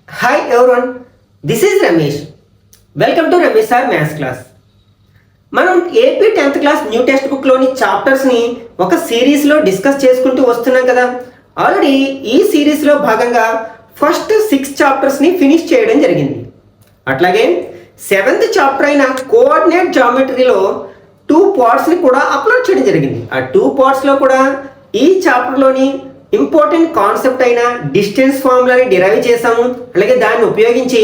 Hi everyone, this is Ramesh. Welcome to Ramesh Sir Maths Class. మనం AP 10th class new text బుక్లోని చాప్టర్స్ని ఒక సిరీస్లో discuss చేసుకుంటూ వస్తున్నాం కదా. ఆల్రెడీ ఈ సిరీస్లో భాగంగా ఫస్ట్ 6 చాప్టర్స్ని ఫినిష్ చేయడం జరిగింది. అట్లాగే 7th చాప్టర్ అయిన కోఆర్డినేట్ జామెట్రీలో 2 పార్ట్స్ని కూడా అప్లోడ్ చేయడం జరిగింది. ఆ 2 పార్ట్స్లో కూడా ఈ చాప్టర్లోని ఇంపార్టెంట్ కాన్సెప్ట్ అయిన డిస్టెన్స్ ఫార్ములాని డిరైవ్ చేసాము. అలాగే దాన్ని ఉపయోగించి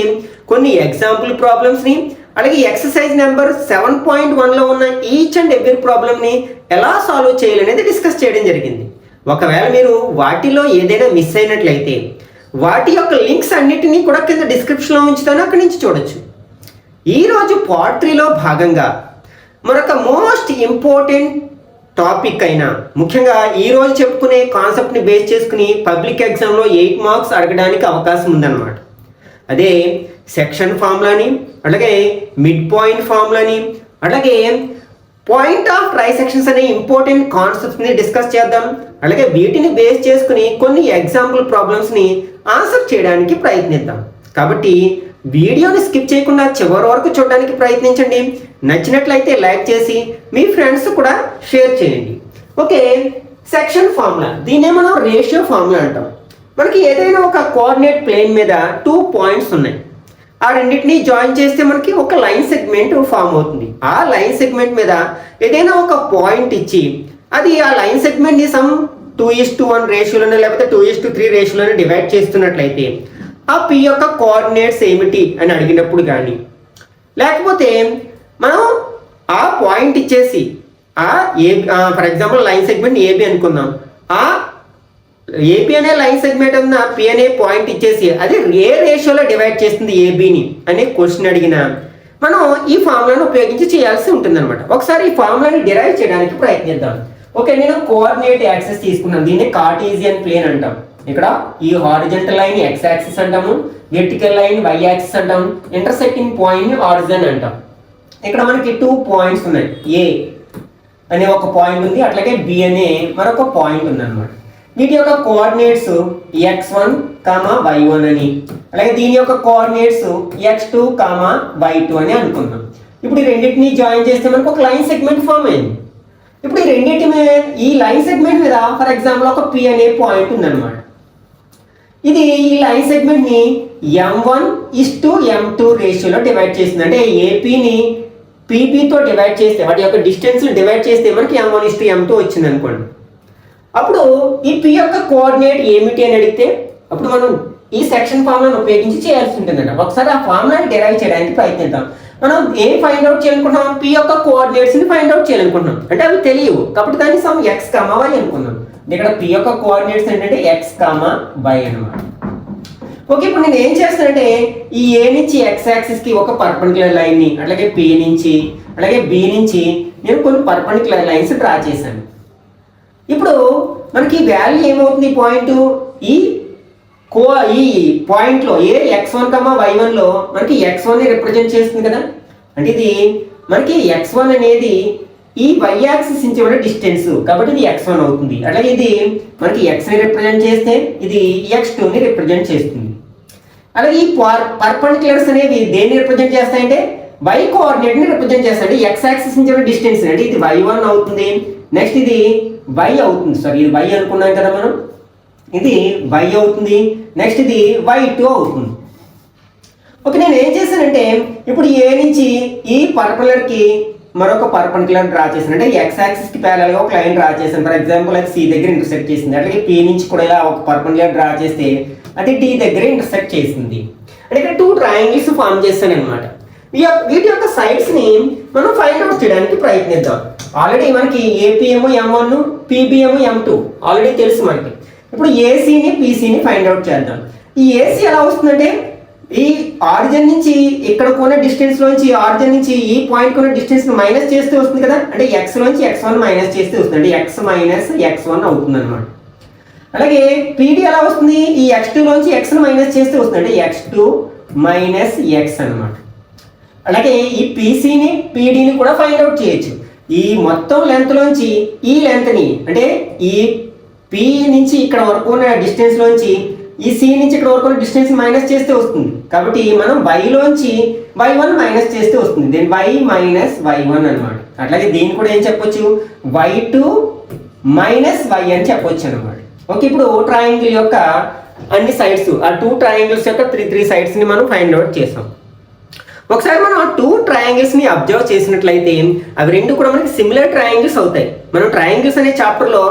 కొన్ని ఎగ్జాంపుల్ ప్రాబ్లమ్స్ని అలాగే ఎక్సర్సైజ్ నెంబర్ 7.1లో ఉన్న ఈచ్ అండ్ ఎవ్రీ ప్రాబ్లమ్ని ఎలా సాల్వ్ చేయాలనేది డిస్కస్ చేయడం జరిగింది. ఒకవేళ మీరు వాటిలో ఏదైనా మిస్ అయినట్లయితే వాటి యొక్క లింక్స్ అన్నిటినీ కూడా కింద డిస్క్రిప్షన్లో ఉంచుతాను, అక్కడి నుంచి చూడొచ్చు. ఈరోజు పార్ట్ 3లో భాగంగా మరొక మోస్ట్ ఇంపార్టెంట్ టాపిక్ అయినా ముఖ్యంగా ఈరోజు చెప్పుకునే కాన్సెప్ట్ని బేస్ చేసుకుని పబ్లిక్ ఎగ్జామ్లో 8 మార్క్స్ అడగడానికి అవకాశం ఉందన్నమాట. అదే సెక్షన్ ఫార్ములాని అలాగే మిడ్ పాయింట్ ఫార్ములాని అలాగే పాయింట్ ఆఫ్ ట్రైసెక్షన్స్ అనే ఇంపార్టెంట్ కాన్సెప్ట్స్ని డిస్కస్ చేద్దాం. అలాగే వీటిని బేస్ చేసుకుని కొన్ని ఎగ్జాంపుల్ ప్రాబ్లమ్స్ని ఆన్సర్ చేయడానికి ప్రయత్నిద్దాం. కాబట్టి వీడియోని స్కిప్ చేయకుండా చివరి వరకు చూడడానికి ప్రయత్నించండి. నచ్చినట్లయితే లైక్ చేసి మీ ఫ్రెండ్స్ కూడా షేర్ చేయండి. ఓకే, సెక్షన్ ఫార్ములా, దీన్నే మనం రేషియో ఫార్ములా అంటాం. మనకి ఏదైనా ఒక కోఆర్డినేట్ ప్లేన్ మీద 2 పాయింట్స్ ఉన్నాయి. ఆ రెండింటిని జాయిన్ చేస్తే మనకి ఒక లైన్ సెగ్మెంట్ ఫామ్ అవుతుంది. ఆ లైన్ సెగ్మెంట్ మీద ఏదైనా ఒక పాయింట్ ఇచ్చి అది ఆ లైన్ సెగ్మెంట్ని సమ్ 2:1 రేషియోలోనే లేకపోతే 2:3 రేషియోలోనే డివైడ్ చేస్తున్నట్లయితే ఆ పి యొక్క కోఆర్డినేట్స్ ఏమిటి అని అడిగినప్పుడు కానీ లేకపోతే మనం ఆ పాయింట్ ఇచ్చేసి ఆ ఏ for example line segment AB అనుకుందాం, ఆ ఏపీ అనే లైన్ సెగ్మెంట్ ఉన్న పి అనే పాయింట్ ఇచ్చేసి అది ఏ రేషియోలో డివైడ్ చేస్తుంది ఏబిని అనే క్వశ్చన్ అడిగినా మనం ఈ ఫార్ములాను ఉపయోగించి చేయాల్సి ఉంటుంది అనమాట. ఒకసారి ఈ ఫార్ములాని డిరైవ్ చేయడానికి ప్రయత్నిద్దాం. ఓకే, నేను కోఆర్డినేట్ యాక్సిస్ తీసుకున్నాను, దీన్ని కార్టీజియన్ ప్లేన్ అంటాం. ఇక్కడ ఈ హారిజంటల్ లైన్ ఎక్స్ యాక్సిస్ అంటాము, వెర్టికల్ లైన్ వై యాక్సిస్ అంటాం, ఇంటర్సెక్టింగ్ పాయింట్ ఆరిజిన్ అంటాం. ఇక్కడ మనకి 2 పాయింట్స్ ఉన్నాయి, ఏ అనే ఒక పాయింట్ ఉంది, అట్లాగే బి అనే మరొక పాయింట్ ఉంది అనమాట. వీటి యొక్క కోఆర్డినేట్స్ x1, y1 అని అలాగే దీని యొక్క కోఆర్డినేట్స్ x2, y2 అని అనుకుందాం. ఇప్పుడు ఈ రెండింటిని జాయిన్ చేస్తే మనకు ఒక లైన్ సెగ్మెంట్ ఫామ్ అయింది. ఇప్పుడు ఈ రెండింటి మీద ఈ లైన్ సెగ్మెంట్ మీద ఫర్ ఎగ్జాంపుల్ ఒక పి అనే పాయింట్ ఉందన్నమాట. ఇది ఈ లైన్ సెగ్మెంట్ని m1:m2 రేషియోలో డివైడ్ చేస్తుంది. అంటే ఏపీని పీపీతో డివైడ్ చేస్తే వాటి యొక్క డిస్టెన్స్ డివైడ్ చేస్తే మనకి m1:m2 వచ్చింది అనుకోండి. అప్పుడు ఈ పి యొక్క కోఆర్డినేట్ ఏమిటి అని అడిగితే అప్పుడు మనం ఈ సెక్షన్ ఫార్ములాను ఉపయోగించి చేయాల్సి ఉంటుందంట. ఒకసారి ఆ ఫార్ములాని డిరైవ్ చేయడానికి ప్రయత్నిద్దాం. మనం ఏం ఫైండ్ అవుట్ చేయాలనుకుంటున్నాం, పి యొక్క కోఆర్డినేట్స్ని ఫైండ్ అవుట్ చేయాలనుకుంటున్నాం. అంటే అవి తెలియవు కాబట్టి దాన్ని సమ్ x, y అనుకున్నాం. ఇక్కడ పి యొక్క కోఆర్డినేట్స్ ఏంటంటే x, y అనమాట. ఓకే, ఇప్పుడు నేను ఏం చేస్తానంటే ఈ ఏ నుంచి x యాక్సిస్కి ఒక పర్పెండిక్యులర్ లైన్ని అట్లాగే పి నుంచి అలాగే బి నుంచి నేను కొన్ని పర్పెండిక్యులర్ లైన్స్ డ్రా చేశాను. ఇప్పుడు మనకి వాల్యూ ఏమవుతుంది, పాయింట్ ఈ పాయింట్లో ఏ x1, y1లో మనకి x1ని రిప్రజెంట్ చేస్తుంది కదా. అంటే ఇది మనకి x1 అనేది ఈ y యాక్సిస్ నుంచి ఉన్న డిస్టెన్స్ కాబట్టి ఇది x1 అవుతుంది. అలాగే ఇది మనకి xని రిప్రజెంట్ చేస్తే ఇది x2ని రిప్రజెంట్ చేస్తుంది. అలాగే ఈ పర్పెండిక్యులర్స్ అనేవి దేన్ని రిప్రజెంట్ చేస్తాయంటే y కోఆర్డినేట్ని రిప్రజెంట్ చేస్తాయి. అంటే x యాక్సిస్ నుంచి ఉన్న డిస్టెన్స్ అంటే ఇది y1 అవుతుంది, నెక్స్ట్ ఇది y అవుతుంది. సారీ, ఇది y అనుకున్నాం కదా మనం, ఇది y అవుతుంది, నెక్స్ట్ ఇది y2 అవుతుంది. ఓకే, నేను ఏం చేశానంటే ఇప్పుడు ఏ నుంచి ఈ పర్పెండిక్యులర్కి మరొక పర్పెండిక్యులర్ డ్రా చేశాను. అంటే x యాక్సిస్కి ప్యారలల్గా ఒక లైన్ డ్రా చేశాను. ఫర్ ఎగ్జాంపుల్ అది సి దగ్గర ఇంటర్సెక్ట్ చేసింది. అట్లాగే పి నుంచి కూడా ఇలా ఒక పర్పెండిక్యులర్ డ్రా చేస్తే అది డి దగ్గర ఇంటర్సెక్ట్ చేసింది. అంటే ఇక్కడ 2 ట్రయాంగిల్స్ ఫామ్ చేస్తాను అనమాట. వీటి యొక్క సైడ్స్ని మనం ఫైండ్ అవుట్ చేయడానికి ప్రయత్నిద్దాం. ఆల్రెడీ మనకి ఏపీ ఏమో m1, పీబీ ఏమో m2 ఆల్రెడీ తెలుసు మనకి. ఇప్పుడు ఏసీని పీసీని ఫైండ్ అవుట్ చేద్దాం. ఈ ఏసీ ఎలా వస్తుందంటే ఈ ఆరిజిన్ నుంచి ఇక్కడ కొన్న డిస్టెన్స్ లోంచి ఆరిజిన్ నుంచి ఈ పాయింట్ కొన్న డిస్టెన్స్ మైనస్ చేస్తే వస్తుంది కదా. అంటే x లోంచి x1 మైనస్ చేస్తే వస్తుంది, అంటే x మైనస్ x1 అవుతుంది అనమాట. అలాగే పీడీ ఎలా వస్తుంది, ఈ x2 లోంచి xను మైనస్ చేస్తే వస్తుంది, అంటే x2 మైనస్ x అనమాట. అలాగే ఈ పీసీని పీడీని కూడా ఫైండ్ అవుట్ చేయొచ్చు. ఈ మొత్తం లెంత్ లోంచి ఈ లెంత్ని అంటే ఈ పి నుంచి ఇక్కడ వరకు ఉన్న డిస్టెన్స్ లోంచి ఈ సి నుంచి ఇక్కడ వరకు డిస్టెన్స్ మైనస్ చేస్తే వస్తుంది. కాబట్టి మనం వైలోంచి y1 మైనస్ చేస్తే వస్తుంది. దెన్ y మైనస్ y1 అనమాట. అట్లాగే దీన్ని కూడా ఏం చెప్పొచ్చు, y2 మైనస్ y అని చెప్పొచ్చు అనమాట. ఓకే, ఇప్పుడు ట్రయాంగిల్ యొక్క అన్ని సైడ్స్, ఆ 2 ట్రయాంగిల్స్ యొక్క 3 సైడ్స్ ని మనం ఫైండ్ అవుట్ చేసాం. ఒకసారి మనం ఆ 2 ట్రయాంగిల్స్ ని అబ్జర్వ్ చేసినట్లయితే అవి రెండు కూడా మనకి సిమిలర్ ట్రయాంగిల్స్ అవుతాయి. మనం ట్రయాంగిల్స్ అనే చాప్టర్ లో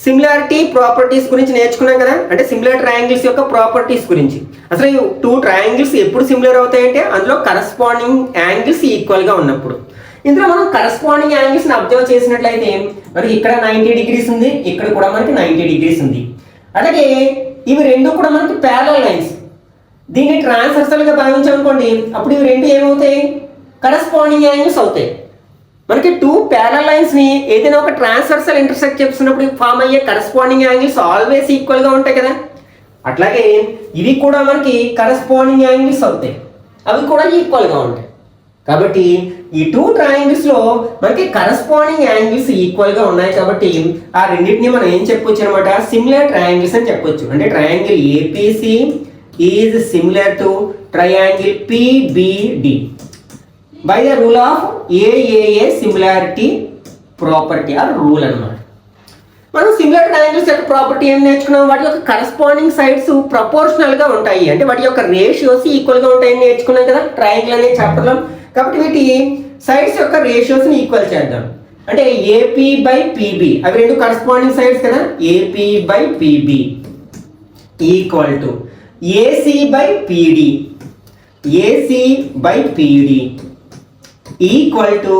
సిమిలారిటీ ప్రాపర్టీస్ గురించి నేర్చుకున్నాం కదా, అంటే సిమిలర్ ట్రయాంగిల్స్ యొక్క ప్రాపర్టీస్ గురించి. అసలు ఈ 2 ట్రయాంగిల్స్ ఎప్పుడు సిమిలర్ అవుతాయంటే అందులో కరస్పాండింగ్ యాంగిల్స్ ఈక్వల్ గా ఉన్నప్పుడు. ఇందులో మనం కరస్పాండింగ్ యాంగిల్స్ ని అబ్జర్వ్ చేసినట్లయితే మనకి ఇక్కడ 90 డిగ్రీస్ ఉంది, ఇక్కడ కూడా మనకి 90 డిగ్రీస్ ఉంది. అలాగే ఇవి రెండు కూడా మనకి ప్యారలల్ లైన్స్. దీన్ని ట్రాన్స్వర్సల్ గా భావించామనుకోండి, అప్పుడు ఇవి రెండు ఏమవుతాయి, కరస్పాండింగ్ యాంగిల్స్ అవుతాయి. మనకి 2 ప్యారలల్ లైన్స్ ని ఏదైనా ఒక ట్రాన్స్వర్సల్ ఇంటర్సెక్ట్ చేస్తున్నప్పుడు ఫామ్ అయ్యే కరస్పాండింగ్ యాంగిల్స్ ఆల్వేస్ ఈక్వల్ గా ఉంటాయి కదా. అట్లాగే ఇవి కూడా మనకి కరస్పాండింగ్ యాంగిల్స్ అవుతాయి, అవి కూడా ఈక్వల్ గా ఉంటాయి. కాబట్టి ఈ 2 ట్రయాంగిల్స్ లో మనకి కరస్పాండింగ్ యాంగిల్స్ ఈక్వల్ గా ఉన్నాయి. కాబట్టి ఆ రెండింటిని మనం ఏం చెప్పొచ్చు అనమాట, సిమిలర్ ట్రయాంగిల్స్ అని చెప్పొచ్చు. అంటే triangle APC is similar to triangle PBD by the rule of AAA similarity property or rule అనమాట. మనం సిమిలర్ ట్రయాంగిల్స్ యొక్క ప్రాపర్టీ ఏం నేర్చుకున్నాం, వాటి యొక్క కరస్పాండింగ్ సైడ్స్ ప్రపోర్షనల్ గా ఉంటాయి, అంటే వాటి యొక్క రేషియోస్ ఈక్వల్ గా ఉంటాయని నేర్చుకున్నాం కదా ట్రయాంగిల్ అనే చాప్టర్ లో. కాబట్టి వీటి సైడ్స్ యొక్క రేషియోస్ ని ఈక్వల్ చేద్దాం. అంటే ఏపీ బై పిబి, అవి రెండు కరస్పాండింగ్ సైడ్స్ కదా, AP by PB equal to AC by PD, AC by PD equal to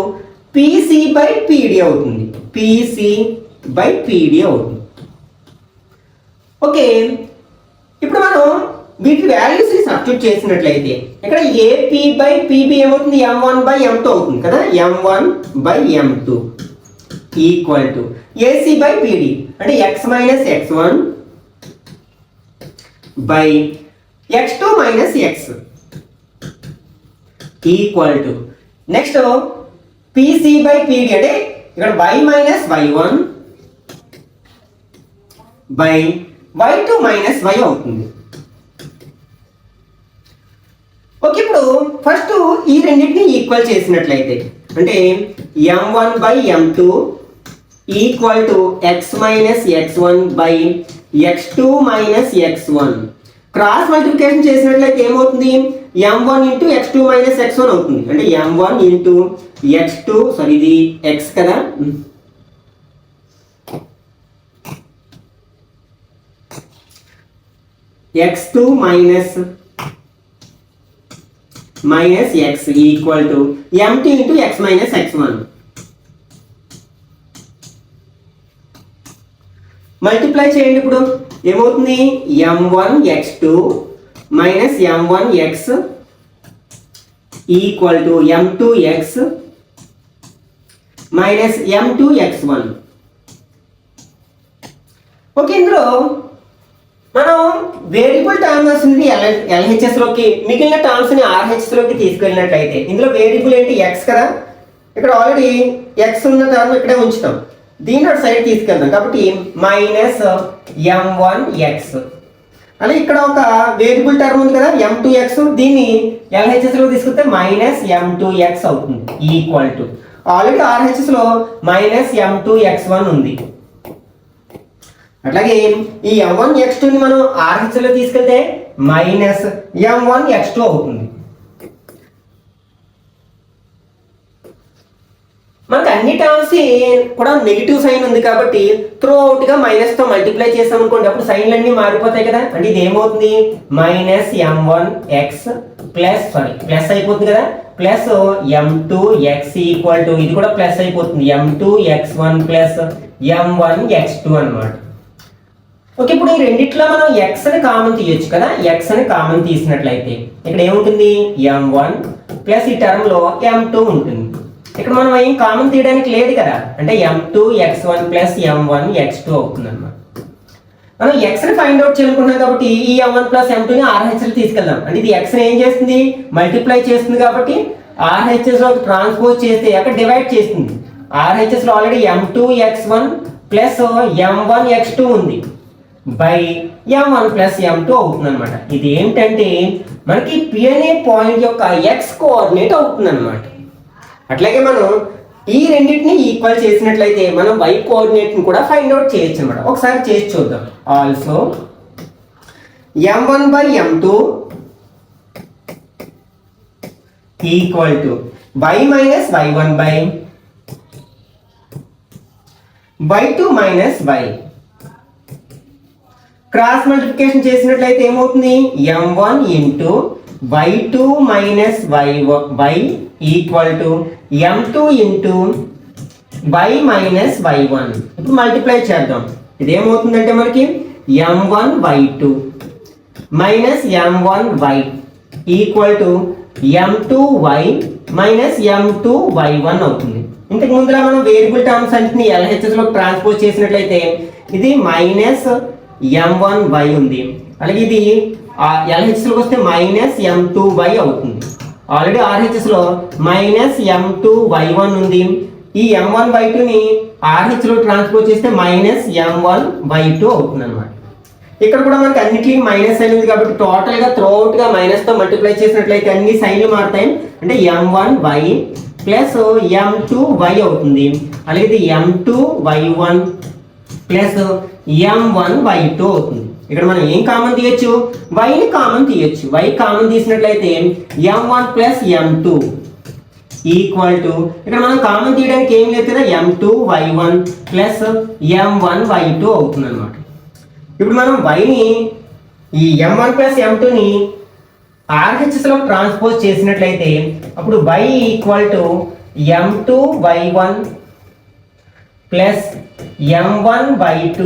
PC by PD అవుతుంది, పిసి బై పిడి అవుతుంది. ఓకే, ఇప్పుడు మనం వీటి వాల్యూస్ ని సబ్స్టిట్యూట్ చేసినట్లయితే ఇక్కడ ఏపీ బై పిబి ఏమవుతుంది, m1 బై m2 అవుతుంది కదా, m1 by m2 equal to AC by PD అంటే x minus x1 by x2 minus x equal to next PC by PD అంటే ఇక్కడ y minus y1 by y2 minus y అవుతుంది. Okay, ఇప్పుడు first ఈ రెండింటిని equal చేసినట్లయితే అంటే m1 by m2 equal to x minus x1 by x2 minus x1. Cross multiplication చేసినట్లయితే ఏమవుతుంది, m1 into x2 minus x1 అవుతుంది. అంటే m1 ఇంటూ x2, సారీ ఇది x కదా, x2 minus x equal to m2 into x minus x1. Multiply చేయండి. ఇప్పుడు ఏమవుతుంది, m1 x2 minus m1 x equal to m2 x minus m2 x1. Okay, ఇందులో మనం variable terms ని LHS లోకి, మిగిలిన టర్మ్స్ ని ఆర్హెచ్ఎస్ లోకి తీసుకెళ్ళినట్లయితే ఇందులో వేరియబుల్ ఏంటి, x కదా. ఇక్కడ ఆల్రెడీ x ఉన్న టర్మ్ ఇక్కడే ఉంచుతాం, దీన్ని అటు సైడ్ తీసుకెళ్తాం. కాబట్టి మైనస్ m1 x. అలాగే ఇక్కడ ఒక వేరియబుల్ టర్మ్ ఉంది కదా m2 x, దీన్ని ఎల్హెచ్ఎస్ లో తీసుకొస్తే మైనస్ m2 x అవుతుంది ఈక్వల్ టు ఆల్రెడీ ఆర్హెచ్ఎస్ లో మైనస్ m2 x1 ఉంది. అట్లాగే ఈ m1 x2 ని మనం ఆర్హెచ్ లో తీసుకెళ్తే మైనస్ m1 x2 అవుతుంది. మనకు అన్ని టర్మ్స్ కూడా నెగిటివ్ సైన్ ఉంది కాబట్టి త్రూ అవుట్ గా మైనస్ తో మల్టిప్లై చేసాం అనుకోండి, అప్పుడు సైన్లు అన్ని మారిపోతాయి కదా. అంటే ఇది ఏమవుతుంది, minus m1 x plus plus అయిపోతుంది కదా, plus m2 x equal to ఇది కూడా ప్లస్ అయిపోతుంది, m2 x1 plus m1 x2 అన్నమాట. ఓకే, ఇప్పుడు ఈ రెండిట్లో మనం x ని కామన్ తీయొచ్చు కదా, x ని కామన్ తీసినట్లయితే ఇక్కడ ఏముంటుంది, m1 ప్లస్ ఈ టర్మ్ లో m2 ఉంటుంది. ఇక్కడ మనం ఏం కామన్ తీయడానికి లేదు కదా, అంటే m2 x1 plus m1 x2 అవుతుంది అన్నమాట. మనం x ని ఫైండ్ అవుట్ చేయాలనుకున్నాం కాబట్టి ఈ m1 ప్లస్ m2 ని ఆర్హెచ్ లో తీసుకెళ్దాం. అంటే ఇది x ని ఏం చేస్తుంది, మల్టిప్లై చేస్తుంది కాబట్టి ఆర్హెచ్ఎస్ లో ట్రాన్స్పోజ్ చేస్తే అక్కడ డివైడ్ చేస్తుంది. ఆర్హెచ్ఎస్ లో already m2 x1 plus m1 x2 ఉంది. బై m1 ప్లస్ m2 అవుతుంది అనమాట. ఇది ఏంటంటే మనకి పి అనే పాయింట్ యొక్క ఎక్స్ కోఆర్డినేట్ అవుతుంది అనమాట. అట్లాగే మనం ఈ రెండింటిని ఈక్వల్ చేసినట్లయితే మనం y కోఆర్డినేట్ని కూడా ఫైండ్ అవుట్ చేయొచ్చు అనమాట. ఒకసారి చేసి చూద్దాం. Also m1 by m2 equal to y minus y1 by y2 minus y. Cross multiplication చేసినట్లయితే ఏమవుతుంది? m1 into y2 minus y equal to m2 into y minus y1. ఇప్పుడు మల్టిప్లై చేద్దాం. ఇదేమవుతుందంటే మనకి m1 y2 minus m1 y equal to m2 y minus m2 y1 అవుతుంది. ఇంతకు ముందులా మనం variable terms అన్నిటిని LHS లో ట్రాన్స్పోజ్ చేసినట్లయితే ఇది మైనస్ m1 y ఉంది, అలాగే ఇది LHS లోకి వస్తే మైనస్ m2 y అవుతుంది. ఆల్రెడీ RHS లో మైనస్ m2 y1 ఉంది. ఈ m1 y2ని RH లో ట్రాన్స్పోజ్ చేస్తే మైనస్ m1 y2 అవుతుంది అనమాట. ఇక్కడ కూడా మనకి అన్నిటికీ మైనస్ సైన్ ఉంది కాబట్టి టోటల్ గా త్రూఅవుట్ గా మైనస్ తో మల్టిప్లై చేసినట్లయితే అన్ని సైన్లు మారుతాయి. అంటే m1 y plus m2 y అవుతుంది, అలాగే ఇది m2 y1 plus m1 y2 అవుతుంది. ఇక్కడ మనం ఏం కామన్ తీయొచ్చు? y ని కామన్ తీయొచ్చు. y కామన్ తీసినట్లయితే m1 plus m2 equal to ఇక్కడ మనం కామన్ తీయడానికి ఏం లేదు కదా, m2 y1 plus m1 y2 అవుతుంది అనమాట. ఇప్పుడు మనం yని ఈ m1 ప్లస్ m2ని RHS లో ట్రాన్స్పోజ్ చేసినట్లయితే అప్పుడు y equal to m2 y1 plus m1 y2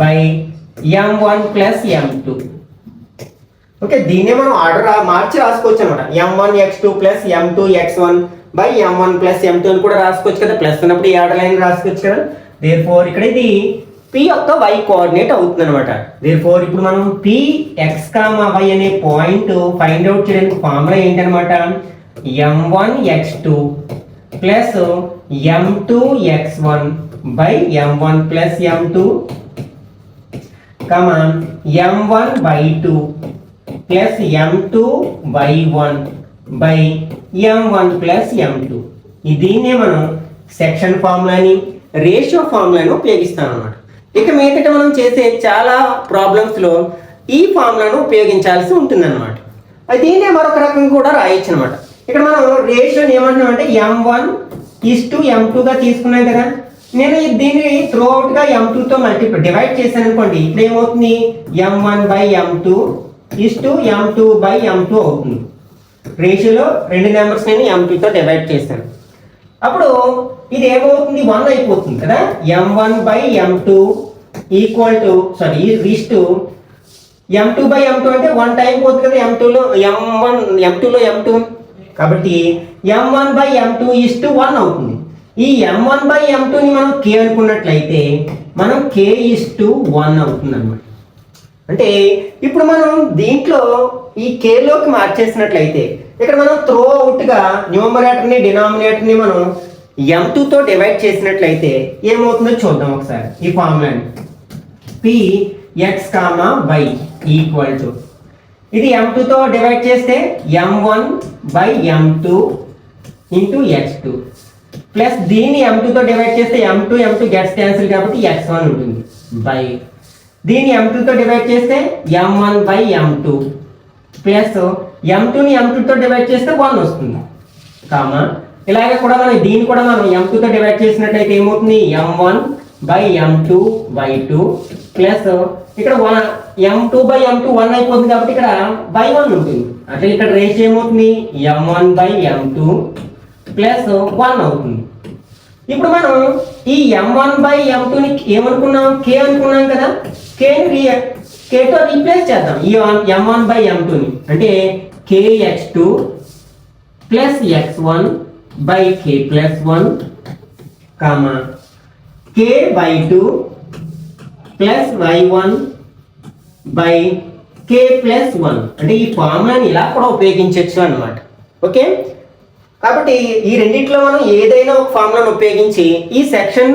by m1 plus m2. Okay, దీన్నే మనం ఆర్డర్ మార్చి రాసుకోవచ్చు అనమాట. m1 x2 plus m2 x1 by m1 plus m2 అని కూడా రాసుకోవచ్చు కదా. ప్లస్ ఉన్నప్పుడు ఈ ఆర్డర్ లైన్ రాసుకోవచ్చు కదా. దేర్ఫోర్ ఇక్కడ ఇది p యొక్క y కోఆర్డినేట్ అవుతుంది అనమాట. దేర్ఫోర్ ఇప్పుడు మనం p x, y అనే పాయింట్ ఫైండ్ అవుట్ చేయడానికి ఫార్ములా ఏంటనమాట? m1 x2 plus m2 x1 by m1 plus m2 m1 y2 plus m2 y1 by m1 plus m2. దీన్నే మనం సెక్షన్ ఫార్ములాని, రేషియో ఫార్ములాని ఉపయోగిస్తాం అన్నమాట. ఇక మీదట మనం చేసే చాలా ప్రాబ్లమ్స్లో ఈ ఫార్ములాను ఉపయోగించాల్సి ఉంటుందన్నమాట. దీన్నే మరొక రకం కూడా రాయొచ్చు అనమాట. ఇక్కడ మనం రేషియోని ఏమంటున్నాం అంటే m1:m2గా తీసుకున్నాం కదా. నేను దీన్ని త్రూఅవుట్ గా m2తో డివైడ్ చేశాను అనుకోండి. ఇప్పుడు ఏమవుతుంది? m1/m2:m2/m2 అవుతుంది. రేషియోలో రెండు నెంబర్స్ నేను m2తో డివైడ్ చేశాను. అప్పుడు ఇది ఏమవుతుంది? 1 అయిపోతుంది కదా. m1/m2 ఈక్వల్ టు m2/m2 అంటే 1 టైం పోతుంది కదా m2లో m2 కాబట్టి m1/m2:1 అవుతుంది. ఈ m1/m2ని మనం k అనుకున్నట్లయితే మనం k:1 అవుతుంది అన్నమాట. అంటే ఇప్పుడు మనం దీంట్లో ఈ k లోకి మార్చేసినట్లయితే ఇక్కడ మనం త్రో అవుట్ గా న్యూమరేటర్ని డినామినేటర్ని మనం m2తో డివైడ్ చేసినట్లయితే ఏమవుతుందో చూద్దాం ఒకసారి. ఈ ఫార్ములాని p x, y equal to ఇది m2తో డివైడ్ చేస్తే m1/m2 ఇంటూ x2 ప్లస్ దీన్ని m2తో డివైడ్ చేస్తే m2 గెట్స్ క్యాన్సిల్ కాబట్టి x1 ఉంటుంది బై దీన్ని m2తో డివైడ్ చేస్తే m1/m2 ప్లస్ m2ని m2తో డివైడ్ చేస్తే 1 వస్తుంది కామా. ఇలాగే కూడా మనం దీన్ని కూడా మనం m2తో డివైడ్ చేసినట్లయితే ఏమవుతుంది? m1/m2 y2 ప్లస్ ఇక్కడ m2/m2 1 అయిపోతుంది కాబట్టి ఇక్కడ y1 ఉంటుంది. అంటే ఇక్కడ రేషియో ఏమవుతుంది? m1/m2 ప్లస్ 1 అవుతుంది. ఇప్పుడు మనం ఈ m1/m2ని ఏమనుకున్నాం? k అనుకున్నాం కదా. kతో రీప్లేస్ చేద్దాం ఈ m1/m2ని. అంటే kx2 plus x1 by k plus 1 comma ky2 plus y1 by k plus 1. అంటే ఈ ఫార్ములాని ఇలా కూడా ఉపయోగించవచ్చు అన్నమాట. ఓకే, కాబట్టి ఈ రెండిట్లో మనం ఏదైనా ఒక ఫార్ములాను ఉపయోగించి ఈ సెక్షన్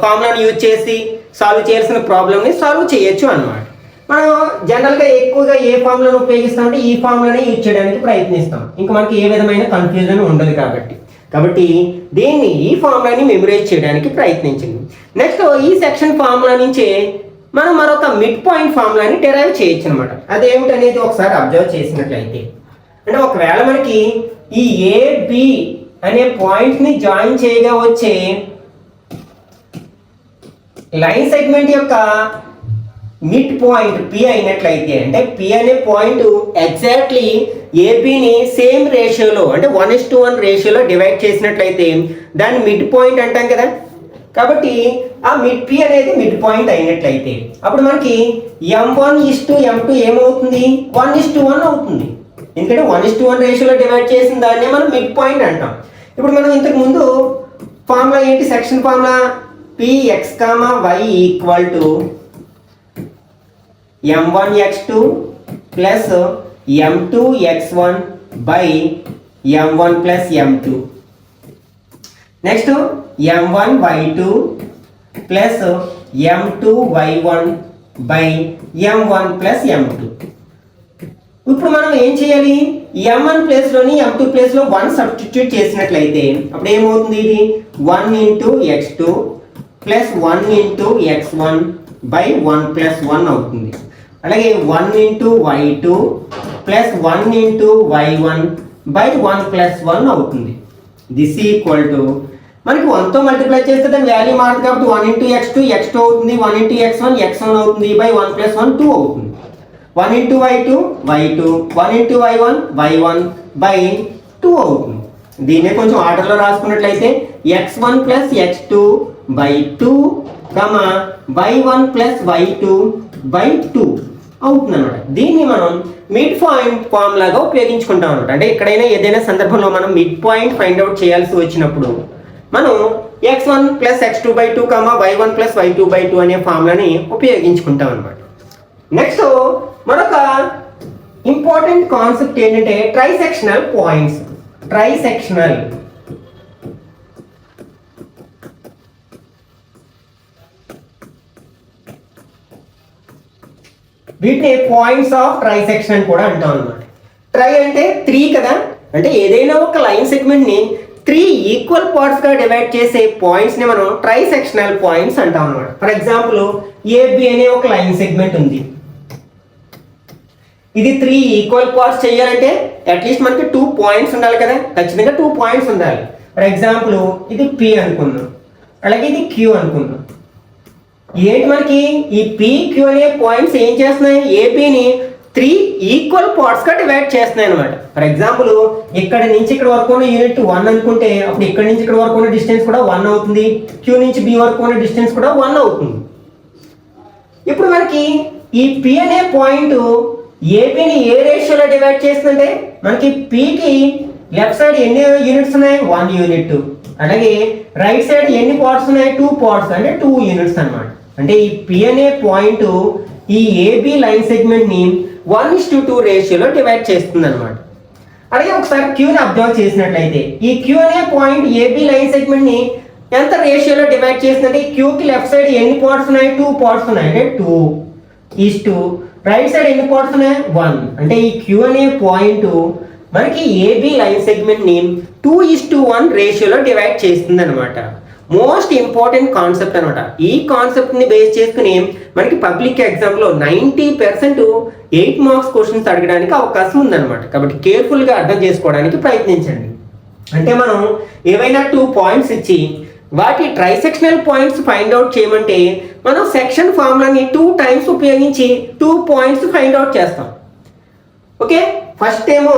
ఫార్ములాని యూజ్ చేసి సాల్వ్ చేయాల్సిన ప్రాబ్లమ్ని సాల్వ్ చేయొచ్చు అన్నమాట. మనం జనరల్గా ఎక్కువగా ఏ ఫార్ములాను ఉపయోగిస్తామంటే ఈ ఫార్ములాని యూజ్ చేయడానికి ప్రయత్నిస్తాం. ఇంకా మనకి ఏ విధమైన కన్ఫ్యూజన్ ఉండదు కాబట్టి దీన్ని ఈ ఫార్ములాని మెమరైజ్ చేయడానికి ప్రయత్నించండి. నెక్స్ట్ ఈ సెక్షన్ ఫార్ములా నుంచే మనం మరొక మిడ్ పాయింట్ ఫార్ములాని డెరైవ్ చేయొచ్చు అనమాట. అదేమిటనేది ఒకసారి అబ్జర్వ్ చేసినట్లయితే, అంటే ఒకవేళ మనకి ఈ ఏబి అనే పాయింట్ని జాయిన్ చేయగా వచ్చే లైన్ సెగ్మెంట్ యొక్క మిడ్ పాయింట్ పి అయినట్లయితే, అంటే పి అనే పాయింట్ ఎగ్జాక్ట్లీ ఏబిని సేమ్ రేషియోలో అంటే 1:1 రేషియోలో డివైడ్ చేసినట్లయితే దాన్ని మిడ్ పాయింట్ అంటాం కదా. కాబట్టి ఆ మిడ్ పి అనేది మిడ్ పాయింట్ అయినట్లయితే అప్పుడు మనకి m1:m2 ఏమవుతుంది, 1:1 అవుతుంది. ఎందుకంటే 1:1 రేషియోలో డివైడ్ చేసిన దాన్నే మనం మిడ్ పాయింట్ అంటాం. ఇప్పుడు మనం ఇంతకు ముందు ఫార్ములా ఏంటి, section formula px, y equal to m1x2 plus m2x1 by m1 plus m2. Next m1y2 plus m2y1 by m1 plus m2. ఇప్పుడు మనం ఏం చేయాలి, m1 ప్లేస్లోని m2 ప్లేస్లో 1 సబ్స్టిట్యూట్ చేసినట్లయితే అప్పుడు ఏమవుతుంది, ఇది 1 into x2 plus 1 into x1 by 1 plus 1 అవుతుంది. అలాగే 1 into y2 plus 1 into y1 by 1 plus 1 అవుతుంది. దిస్ ఈక్వల్ టు మనకి 1తో మల్టిప్లై చేస్తే దాని వాల్యూ మారుతుంది కాబట్టి 1 ఇంటూ x2 అవుతుంది, 1 ఇంటూ x1 అవుతుంది బై 1 ప్లస్ 1 2 అవుతుంది. 1 into y2 1 into y1 by 2 అవుతుంది. దీన్నే కొంచెం ఆర్డర్లో రాసుకున్నట్లయితే x1 plus x2 by 2 y1 plus y2 by 2 అవుతుంది అనమాట. దీన్ని మనం మిడ్ పాయింట్ ఫార్ములాగా ఉపయోగించుకుంటాం అనమాట. అంటే ఎక్కడైనా ఏదైనా సందర్భంలో మనం మిడ్ పాయింట్ ఫైండ్ అవుట్ చేయాల్సి వచ్చినప్పుడు మనం x1 plus x2 by 2 y1 plus y2 by 2 అనే ఫార్ములాని ఉపయోగించుకుంటాం అనమాట. నెక్స్ట్ మరొక ఇంపార్టెంట్ కాన్సెప్ట్ ఏంటంటే ట్రైసెక్షనల్ పాయింట్స్. ట్రైసెక్షనల్ వీటిని పాయింట్స్ ఆఫ్ ట్రైసెక్షన్ అని కూడా అంటాం అనమాట. ట్రై అంటే 3 కదా, అంటే ఏదైనా ఒక లైన్ సెగ్మెంట్ని 3 ఈక్వల్ పార్ట్స్గా డివైడ్ చేసే పాయింట్స్ని మనం ట్రైసెక్షనల్ పాయింట్స్ అంటాం అనమాట. ఫర్ ఎగ్జాంపుల్ ఏబి అనే ఒక లైన్ సెగ్మెంట్ ఉంది. ఇది 3 ఈక్వల్ పార్ట్స్ చేయాలంటే అట్లీస్ట్ మనకి 2 పాయింట్స్ ఉండాలి కదా, ఖచ్చితంగా 2 పాయింట్స్ ఉండాలి. ఫర్ ఎగ్జాంపుల్ ఇది పి అనుకుందాం, అలాగే ఇది క్యూ అనుకుందాం. ఏంటి మనకి ఈ PQ అనే పాయింట్స్ ఏం చేస్తున్నాయి, ఏబిని 3 ఈక్వల్ పార్ట్స్గా డివైడ్ చేస్తున్నాయి అనమాట. ఫర్ ఎగ్జాంపుల్ ఇక్కడ నుంచి ఇక్కడ వరకు ఉన్న యూనిట్ 1 అనుకుంటే అప్పుడు ఇక్కడ నుంచి ఇక్కడ వరకు ఉన్న డిస్టెన్స్ కూడా 1 అవుతుంది, క్యూ నుంచి బి వరకు ఉన్న డిస్టెన్స్ కూడా 1 అవుతుంది. ఇప్పుడు మనకి ఈ P అనే పాయింట్ ఏబిని ఏ రేషియోలో డివైడ్ చేస్తుందంటే మనకి Pకి లెఫ్ట్ సైడ్ ఎన్ని యూనిట్స్ ఉన్నాయి, 1 యూనిట్. అలాగే రైట్ సైడ్ ఎన్ని పార్ట్స్ ఉన్నాయి, 2 పార్ట్స్ అంటే 2 యూనిట్స్ అనమాట. అంటే ఈ P అనే పాయింట్ ఈ ఏబి లైన్ సెగ్మెంట్ని 1:2 రేషియోలో డివైడ్ చేస్తుంది అనమాట. అలాగే ఒకసారి క్యూని అబ్జర్వ్ చేసినట్లయితే ఈ క్యూ అనే పాయింట్ ఏబి లైన్ సెగ్మెంట్ని ఎంత రేషియోలో డివైడ్ చేస్తుందంటే క్యూకి లెఫ్ట్ సైడ్ ఎన్ని పార్ట్స్ ఉన్నాయి, 2 పార్ట్స్ ఉన్నాయి. అంటే 2:2. రైట్ సైడ్ ఎన్ని పార్ట్స్ ఉన్నాయి, 1. అంటే ఈ క్యూ అనే పాయింట్ మనకి ఏబి లైన్ సెగ్మెంట్ని 2:1 రేషియోలో డివైడ్ చేస్తుంది అనమాట. మోస్ట్ ఇంపార్టెంట్ కాన్సెప్ట్ అనమాట. ఈ కాన్సెప్ట్ని బేస్ చేసుకుని మనకి పబ్లిక్ ఎగ్జామ్లో 90% 8 మార్క్స్ క్వశ్చన్స్ అడగడానికి అవకాశం ఉందన్నమాట. కాబట్టి కేర్ఫుల్గా అర్థం చేసుకోవడానికి ప్రయత్నించండి. అంటే మనం ఏవైనా 2 పాయింట్స్ ఇచ్చి వాటి ట్రైసెక్షనల్ పాయింట్స్ ఫైండ్ అవుట్ చేయమంటే మనం సెక్షన్ ఫార్ములాని 2 టైమ్స్ ఉపయోగించి 2 పాయింట్స్ ఫైండ్ అవుట్ చేస్తాం. ఓకే, ఫస్ట్ ఏమో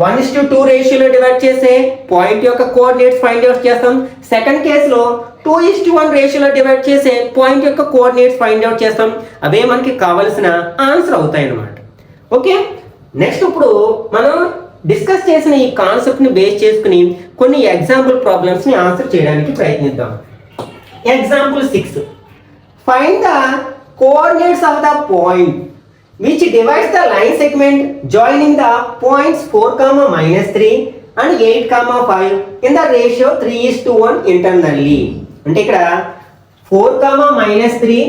1:2 రేషియోలో డివైడ్ చేసే పాయింట్ యొక్క కోఆర్డినేట్స్ ఫైండ్ అవుట్ చేస్తాం. సెకండ్ కేసులో 2:1 రేషియోలో డివైడ్ చేసే పాయింట్ యొక్క కోఆర్డినేట్స్ ఫైండ్ అవుట్ చేస్తాం. అవే మనకి కావాల్సిన ఆన్సర్ అవుతాయి అన్నమాట. ఓకే, నెక్స్ట్ ఇప్పుడు మనం డిస్కస్ చేసిన ఈ కాన్సెప్ట్ని బేస్ చేసుకుని కొన్ని ఎగ్జాంపుల్ ప్రాబ్లమ్స్ని ఆన్సర్ చేయడానికి ప్రయత్నిద్దాం. Example 6. Find the coordinates of the point which divides the line segment joining the points 4, -3 and 8, 5 in the ratio 3:1 internally. అంటే ఇక్కడ 4, -3,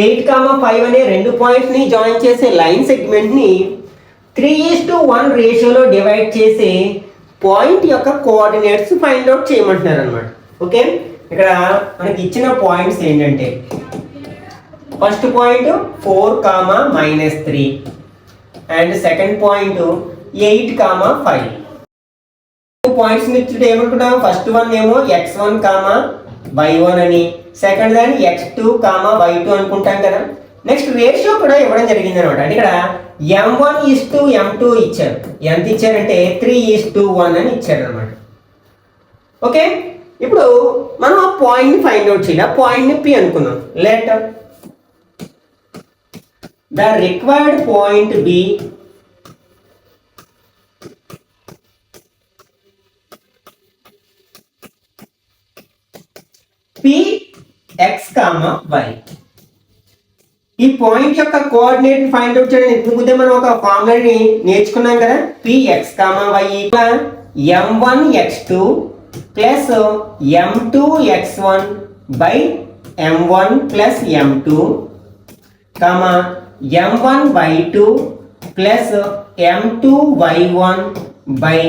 8, 5 అనే రెండు పాయింట్స్ని జాయిన్ చేసే లైన్ సెగ్మెంట్ని 3:1 రేషియోలో డివైడ్ చేసే పాయింట్ యొక్క కోఆర్డినేట్స్ ఫైండ్ అవుట్ చేయమంటున్నారు అనమాట. ఓకే, ఇక్కడ మనకి ఇచ్చిన పాయింట్స్ ఏంటంటే first point 4, -3 and second point 8, 5 points ఇచ్చుంటే ఏమనుకుంటాం, ఫస్ట్ వన్ ఏమో x1, y1 అని, సెకండ్ దాన్ని x2, y2 అనుకుంటాం కదా. నెక్స్ట్ రేషియో కూడా ఇవ్వడం జరిగింది అనమాట. అంటే ఇక్కడ m1:m2 ఇచ్చారు. ఎంత ఇచ్చారంటే 3:1 అని ఇచ్చారు అనమాట. ఓకే, ఇప్పుడు మనం ఆ పాయింట్ని ఫైండ్ అవుట్ చేయాలి. ఆ పాయింట్ని P అనుకుందాం. Let the required point be Px, y. ఈ పాయింట్ యొక్క కోఆర్డినేట్ ఫైండ్ అవుట్ చేయడానికి ఇంతకుముందే మనం ఒక ఫార్ములాని నేర్చుకున్నాం కదా. Px, y m1x2 plus m2x1 by m1 plus m2 m1y2 plus m2y1 by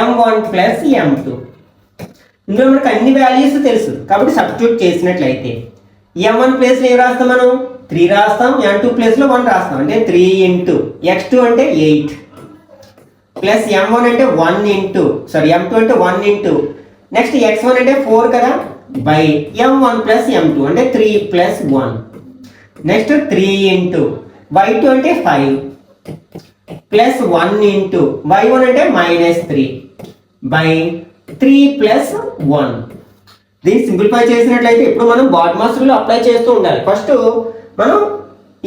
m1 plus m2. ఇందులో మనకు అన్ని వాల్యూస్ తెలుసు కాబట్టి సబ్స్టిట్యూట్ చేసినట్లయితే m1 ప్లేస్లో ఏం రాస్తాం, మనం 3 రాస్తాం, m2 ప్లేస్లో 1 రాస్తాం. అంటే 3 ఇంటూ x2 అంటే 8 ప్లస్ m1 అంటే 1 ఇంటూ m2 అంటే 1 ఇంటూ నెక్స్ట్ x1 అంటే 4 కదా బై m1 ప్లస్ m2 అంటే 3 ప్లస్ 1 నెక్స్ట్ 3 ఇంటూ y2 అంటే 5 ప్లస్ 1 ఇంటూ y1 అంటే -3 బై 3 ప్లస్ 1. దీన్ని సింప్లిఫై చేసినట్లయితే ఇప్పుడు మనం బాడ్ మాస్ రూల్ అప్లై చేస్తూ ఉండాలి. ఫస్ట్ మనం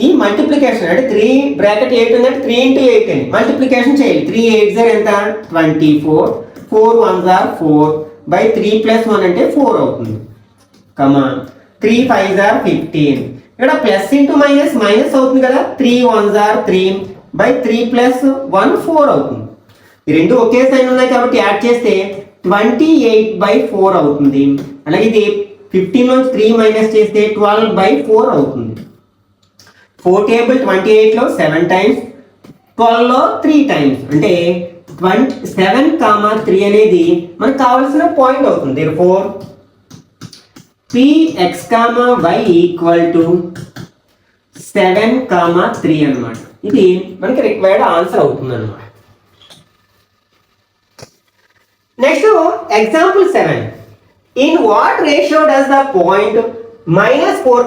ఈ మల్టిప్లికేషన్ అంటే 3 బ్రాకెట్ 8 ఉందంటే 3 ఇంటూ 8 అని మల్టిప్లికేషన్ చేయాలి. 3 8 ఎంత 24, 4 1 4 బై 3 ప్లస్ 1 అంటే 4 అవుతుంది. 3 5 15. ఇక్కడ ప్లస్ ఇంటూ మైనస్ మైనస్ అవుతుంది కదా. 3 1 3 బై 3 ప్లస్ 1 4 అవుతుంది. ఈ రెండు ఒకే సైన్ ఉన్నాయి కాబట్టి యాడ్ చేస్తే 28/4 అవుతుంది. అలాగే ఇది 15 నుంచి 3 మైనస్ చేస్తే 12/4 అవుతుంది. 4 టేబుల్ 28లో 7 టైమ్స్, 12లో 3 టైమ్స్ అంటే 7, 3 అనేది మనకు కావాల్సిన పాయింట్ అవుతుంది. therefore Px, y equal to 7, 3 అన్నమాట. ఇది మనకి రిక్వైర్డ్ ఆన్సర్ అవుతుంది అన్నమాట. Next example 7. In what ratio does the point -4,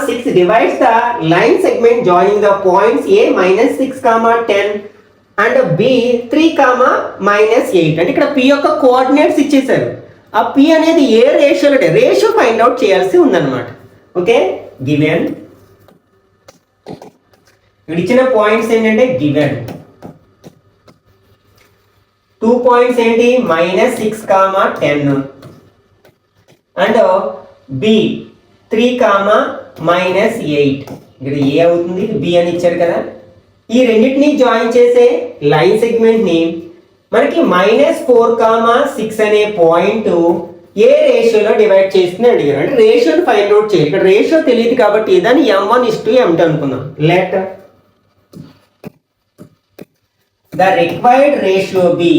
6 divides the line segment joining the points A -6, 10 and B 3, -8? అంటే ఇక్కడ P యొక్క కోఆర్డినేట్స్ ఇచ్చేసారు. ఆ P అనేది ఏ రేషియోలో రేషియో ఫైండ్ అవుట్ చేయాల్సి ఉందన్నమాట. ఓకే, గివెన్ ఇక్కడ ఇచ్చిన పాయింట్స్ ఏంటంటే గివెన్ 2 పాయింట్స్ ఏంటి -6, 10 అండ్ B 3, -8. ఇక్కడ ఏ అవుతుంది, B అని ఇచ్చారు కదా. ఈ రెండింటిని జాయిన్ చేసే లైన్ సెగ్మెంట్ ని మనకి -4, 6 అనే పాయింట్ ఏ రేషియోలో డివైడ్ చేస్తుంది అడిగారు. అంటే రేషియోని ఫైండ్ అవుట్ చేయాలి. ఇక్కడ రేషియో తెలియదు కాబట్టి దాన్ని m1:m2 అనుకుందాం. Let the required ratio be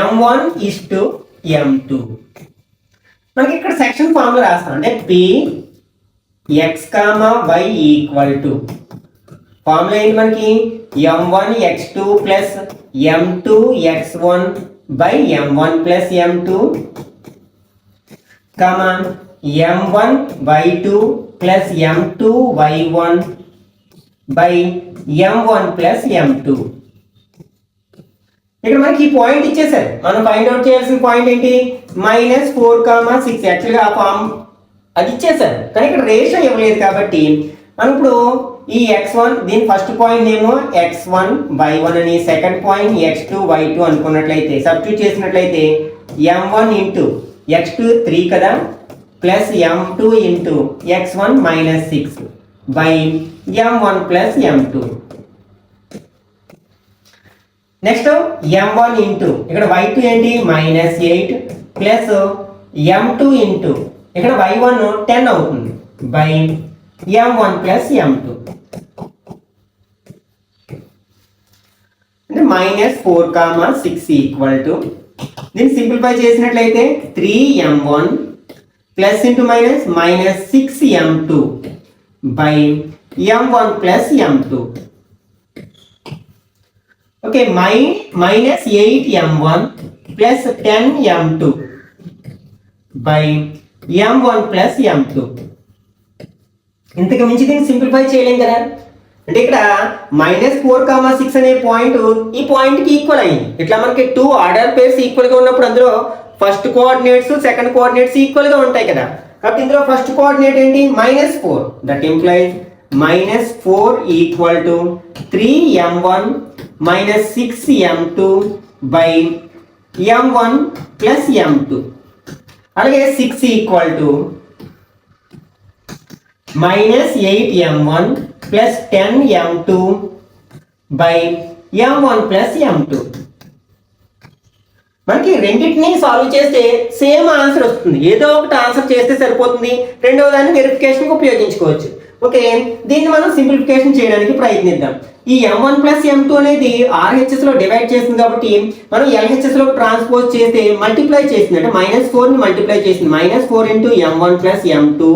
m1:m2. మనకి ఇక్కడ సెక్షన్ ఫార్ములా రాస్తాం. అంటే Px, y equal to formula ఏంటి మనకి m1x2 plus m2x1 by m1 plus m2 m1y2 plus m2y1 by m1 plus m2. ఇక్కడ మనకి ఈ పాయింట్ ఇచ్చేసారు. మనం ఫైండ్ అవుట్ చేయాల్సిన పాయింట్ ఏంటి -4, 6. యాక్చువల్గా ఆ ఫామ్ అది ఇచ్చేసారు కానీ ఇక్కడ రేషియో ఇవ్వలేదు కాబట్టి మనం ఇప్పుడు ఈ x1 దీని ఫస్ట్ పాయింట్ ఏమో x1 y1 అని, సెకండ్ పాయింట్ x2 y2 అనుకున్నట్లయితే సబ్స్టిట్యూట్ చేసినట్లయితే m1 ఇంటూ x2 3 కదా plus m2 into x1 -6 by m1 plus m2. Next m1 into ఇక్కడ y2 ఏంటి -8 ప్లస్ m2 ఇంటూ ఇక్కడ y1 10 అవుతుంది బై m1 ప్లస్ m2 అంటే -4, 6 ఈక్వల్ టు దీన్ని సింప్లిఫై చేసినట్లయితే 3m1 plus into minus -6m2 by m1 plus m2 okay -8m1 plus 10m2 by m1 plus m2 ఇంతకు మించి దీన్ని సింప్లిఫై చేయలేం కదా అంటే ఇక్కడ -4, 6 అనే పాయింట్ ఈ పాయింట్కి ఈక్వల్ అయింది ఇట్లా మనకి 2 ఆర్డర్ పేర్స్ ఈక్వల్గా ఉన్నప్పుడు అందులో ఫస్ట్ కోఆర్డినేట్స్ సెకండ్ కోఆర్డినేట్స్ ఈక్వల్గా ఉంటాయి కదా కాబట్టి ఇందులో ఫస్ట్ కోఆర్డినేట్ ఏంటి -4 that implies -4 equal to 3m1 -6m2 by m1 plus m2 అలాగే 6 equal to -8m1 plus 10m2 by m1 plus m2 మనకి రెండింటిని సాల్వ్ చేస్తే సేమ్ ఆన్సర్ వస్తుంది ఏదో ఒకటి ఆన్సర్ చేస్తే సరిపోతుంది రెండవ దాన్ని వెరిఫికేషన్కి ఉపయోగించుకోవచ్చు ఓకే దీన్ని మనం సింప్లిఫికేషన్ చేయడానికి ప్రయత్నిద్దాం ఈ m1 ప్లస్ m2 అనేది RHS లో డివైడ్ చేసింది కాబట్టి మనం LHS లో ట్రాన్స్పోజ్ చేస్తే మల్టిప్లై చేసింది అంటే -4 ని మల్టిప్లై చేసింది -4 into m1 plus m2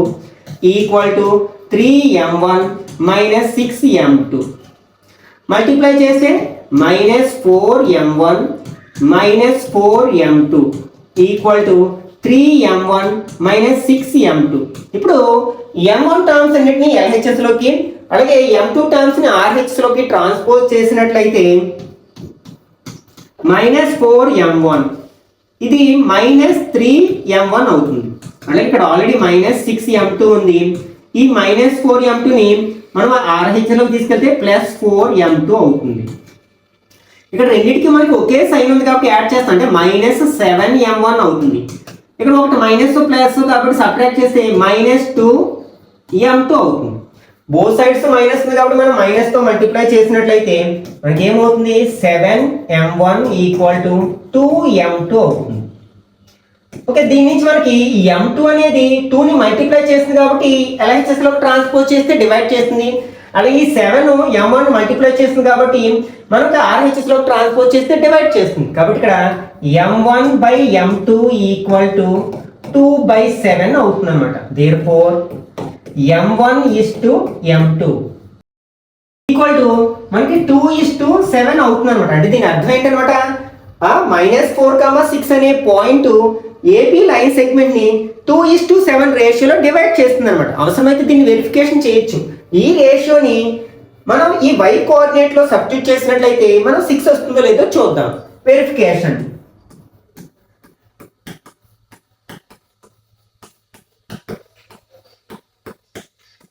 equal to 3m1 -6m2 multiply చేస్తే -4m1 -4m2 equal to 3m1 -6m2 ఇప్పుడు m1 టర్మ్స్ అన్నిటిని LHS లోకి అలాగే m2 టర్మ్స్ ని RHS లోకి ట్రాన్స్పోజ్ చేసినట్లయితే -4m1 ఇది -3m1 అవుతుంది అలాగే ఇక్కడ ఆల్రెడీ -6m2 ఉంది ఈ -4m2 ని మనం RHS లోకి తీసుకెళ్తే +4m2 అవుతుంది ఇక్కడ రెండింటికి మనకి ఒకే సైన్ ఉంది కాబట్టి యాడ్ చేస్తాం అంటే -7m1 అవుతుంది ఇక్కడ ఒకటి మైనస్ ప్లస్ కాబట్టి సబ్ట్రాక్ట్ చేస్తే -2m2 అవుతుంది బోత్ సైడ్స్ మైనస్ ఉంది కాబట్టి మనం మైనస్ తో మల్టిప్లై చేసినట్లయితే మనకి ఏమవుతుంది 7m1 ఈక్వల్ టు 2m2 అవుతుంది ఓకే దీని నుంచి మనకి m2 అనేది 2 ని మల్టిప్లై చేస్తుంది కాబట్టి LHS లో ట్రాన్స్పోజ్ చేస్తే డివైడ్ చేస్తుంది అలాగే ఈ 7 m1 మల్టిప్లై చేస్తుంది కాబట్టి మనకు RHS లో ట్రాన్స్పోజ్ చేస్తే డివైడ్ చేస్తుంది కాబట్టి ఇక్కడ m1 by m2 equal to 2/7 అవుతుంది అనమాట therefore m1 is to m2 equal to మనకి 2:7 అవుతుంది అనమాట అంటే దీని అర్థం ఏంటనమాట -4, 6 అనే పాయింట్ ఏపీ లైన్ సెగ్మెంట్ ని 2:7 రేషియోలో డివైడ్ చేస్తుంది అనమాట అవసరమైతే దీన్ని వెరిఫికేషన్ చేయొచ్చు ఈ రేషియోని మనం ఈ y కోఆర్డినేట్ లో సబ్స్టిట్యూట్ చేసినట్లయితే మనం 6 వస్తుందో లేదో చూద్దాం వెరిఫికేషన్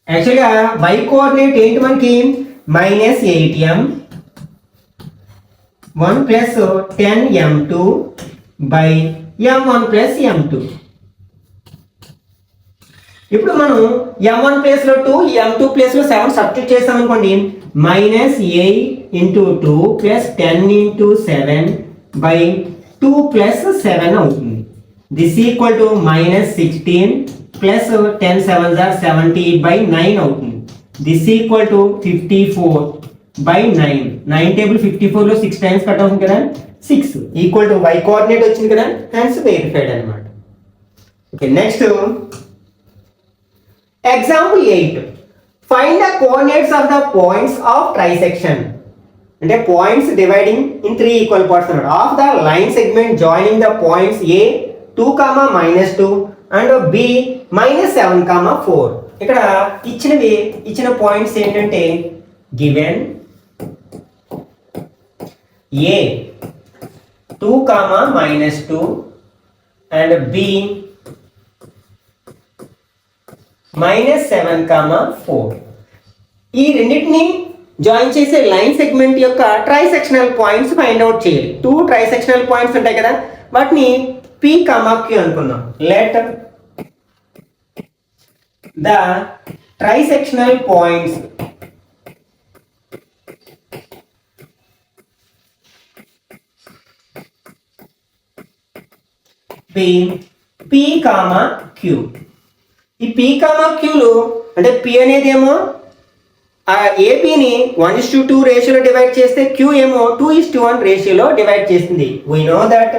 యాక్చువల్గా y కోఆర్డినేట్ ఏంటి మనకి -8m1 plus 10m2 by m1 plus m2 ఇప్పుడు మనం m1 ప్లేస్ లో 2 m2 ప్లేస్ లో 7 సబ్స్టిట్యూట్ చేసాం అనుకోండి -8 into 2 plus 10 into 7 by 2 plus 7 అవుతుంది this equal to -16 plus 10 7s are 70 by 9 అవుతుంది this equal to 54 by 9 9 table 54 లో 6 టైమ్స్ కట్ అవుతుంది కదా 6 ఈక్వల్ టు y కోఆర్డినేట్ వచ్చింది కదా హెన్స్ వెరిఫైడ్ అన్నమాట okay next example 8 find the coordinates of the points of trisection అంటే points dividing in 3 equal parts అన్నమాట of the line segment joining the points a 2, -2 and b -7, 4 ఇక్కడ ఇచ్చిన points ఏంటంటే given a 2, -2 and b -7, 4 ఈ రెండింటిని join చేసే line segment యొక్క trisectional points find out చేయాలి 2 ట్రైసెక్షనల్ పాయింట్స్ ఉంటాయి కదా వాటిని p, q అనుకుందాం let the trisectional points be P comma Q. ఈ పి కామా క్యూలు అంటే పి అనేది ఏమో ఆ ఏపీని 1:2 రేషియోలో డివైడ్ చేస్తే క్యూ ఏమో 2:1 రేషియోలో డివైడ్ చేస్తుంది. We know that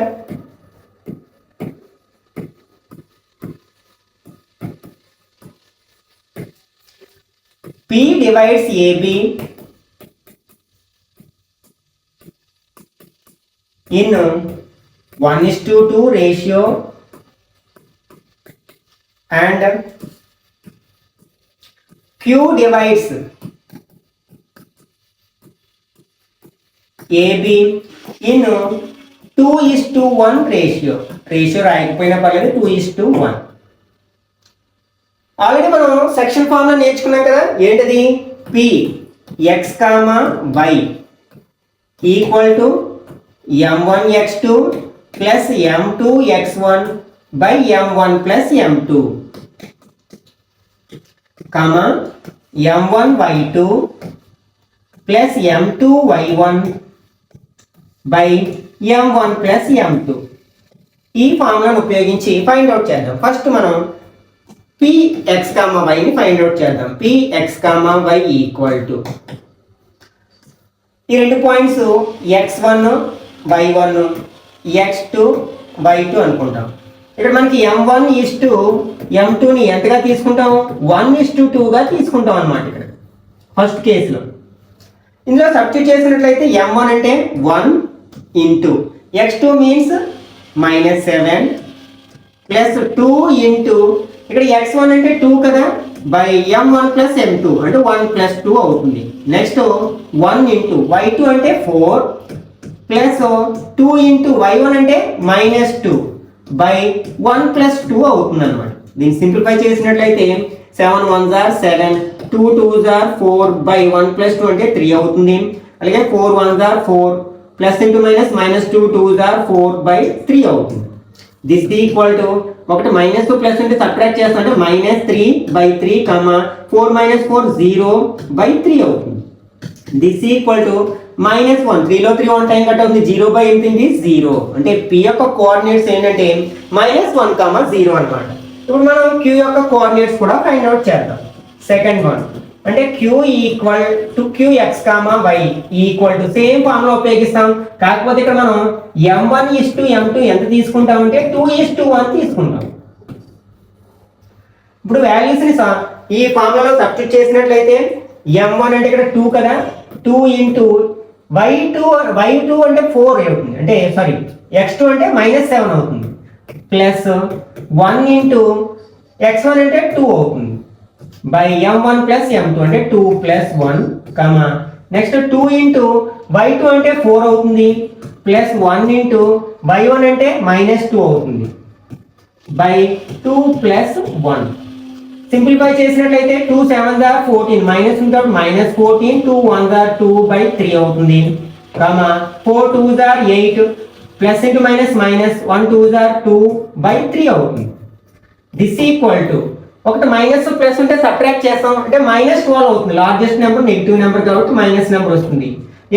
P divides AB in 1:2 ratio and Q divides AB in 2:1 ratio. Ratio రాయకపోయినా పర్లేదు 2:1. ఆల్రెడీ మనం సెక్షన్ ఫార్ములా నేర్చుకున్నాం కదా, ఏంటది? P X comma why equal to m1x2 plus m2x1 by m1 plus m2 comma m1y2 plus m2y1 by m1 plus m2. ఈ ఫార్ములాను ఉపయోగించి find out చేద్దాం. First మనం px, yని ఫైండ్ అవుట్ చేద్దాం. px, y ఈక్వల్ టు ఈ రెండు points x1 y1 x2 y2 అనుకుంటాం. ఇక్కడ మనకి m1:m2ని ఎంతగా తీసుకుంటాం? 1:2గా తీసుకుంటాం అన్నమాట. ఇక్కడ ఫస్ట్ కేసులో ఇందులో సబ్స్టిట్యూట్ చేసినట్లయితే m1 అంటే 1 into x2 means -7 plus 2 into ఇక్కడ x1 అంటే 2 కదా, బై m1 ప్లస్ m2 అంటే 1 ప్లస్ 2 అవుతుంది. నెక్స్ట్ 1 ఇంటూ y2 అంటే 4 ప్లస్ 2 ఇంటూ y1 అంటే -2 బై 1 ప్లస్ 2 అవుతుంది అనమాట. దీన్ని సింప్లిఫై చేసినట్లయితే 7 1s are 7, 2 2s are 4 by 1 plus 2 అంటే 3 అవుతుంది. అలాగే 4 1s are 4 plus into minus -2 2s are 4 by 3 అవుతుంది. దిస్ ఈక్వల్ టు ఒకటి -2 ప్లస్ ఉంటే సబ్ట్రాక్ట్ చేస్తాం అంటే -3/3 4 - 4 0 బై 3 అవుతుంది. This equal to -1 3లో 3 1 time cut అవుతుంది. 0 బై ఎంత ఉంది? 0. అంటే p యొక్క కోఆర్డినేట్స్ ఏంటంటే -1, 0 అన్నమాట. ఇప్పుడు మనం q యొక్క కోఆర్డినేట్స్ కూడా ఫైండ్ అవుట్ చేద్దాం. సెకండ్ వన్ అంటే q equal to qx, y equal to same formula ఉపయోగిస్తాం. కాకపోతే ఇక్కడ మనం m1:m2 ఎంత తీసుకుంటాం అంటే 2:1 తీసుకుంటాం. ఇప్పుడు వాల్యూస్ ని ఈ ఫార్ములాలో సబ్స్టిట్యూట్ చేసినట్లయితే m1 అంటే ఇక్కడ 2 కదా, 2 ఇంటూ y2 అంటే 4 అవుతుంది. అంటే సారీ x2 అంటే -7 అవుతుంది. ప్లస్ 1 ఇంటూ x1 అంటే 2 అవుతుంది బై m1 ప్లస్ m2 అంటే 2 plus 1 comma next 2 into y2 అంటే 4 అవుతుంది. ప్లస్ 1 ఇంటూ y1 అంటే -2 అవుతుంది బై 2 ప్లస్ 1. సింప్లిఫై చేసినట్లయితే 2 7s are 14 మైనస్ ఉంటుంది -14 2 1s are 2 బై 3 అవుతుంది comma 4 2s are 8 plus into minus 1 2s are 2 by 3 అవుతుంది. దిస్ ఈక్వల్ టు ఒకటి మైనస్ ప్లస్ ఉంటే సబ్ట్రాక్ట్ చేస్తాం అంటే -12 అవుతుంది. లార్జెస్ట్ నెంబర్ నెగిటివ్ నెంబర్ కాబట్టి మైనస్ నెంబర్ వస్తుంది.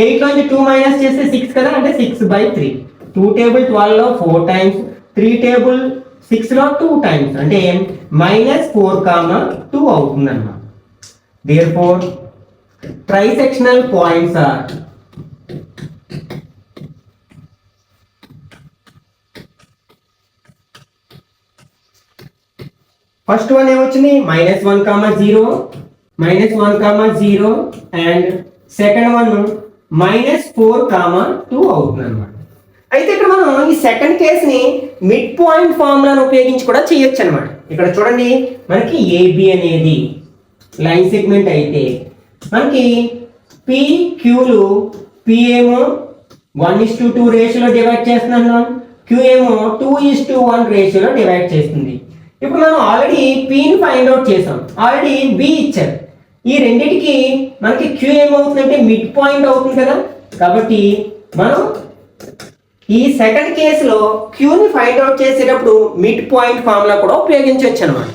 8 నుంచి 2 మైనస్ చేస్తే 6 కదా, అంటే 6/3. 2 టేబుల్ 12 లో 4 టైమ్స్, 3 టేబుల్ 6 లో 2 టైమ్స్ అంటే -4, 2 అవుతుంది అన్నమాట. Therefore trisectional points are first one ఏమొచ్చింది? -1, 0 అండ్ సెకండ్ వన్ -4, 2 అవుతుంది అనమాట. అయితే ఇక్కడ మనం ఈ సెకండ్ కేసుని మిడ్ పాయింట్ ఫార్ములాను ఉపయోగించి కూడా చేయొచ్చు అనమాట. ఇక్కడ చూడండి, మనకి ఏబి అనేది లైన్ సెగ్మెంట్ అయితే మనకి PQలు P ఏమో 1:2 రేషియోలో డివైడ్ చేస్తున్నాను, Q ఏమో 2:1 రేషియోలో డివైడ్ చేస్తుంది. ఇప్పుడు మనం ఆల్రెడీ Pని ఫైండ్ అవుట్ చేసాం, ఆల్రెడీ B ఇచ్చారు. ఈ రెండింటికి మనకి Q ఏమవుతుందంటే మిడ్ పాయింట్ అవుతుంది కదా, కాబట్టి మనం ఈ సెకండ్ కేసులో Qని ఫైండ్ అవుట్ చేసేటప్పుడు మిడ్ పాయింట్ ఫార్ములా కూడా ఉపయోగించవచ్చు అనమాట.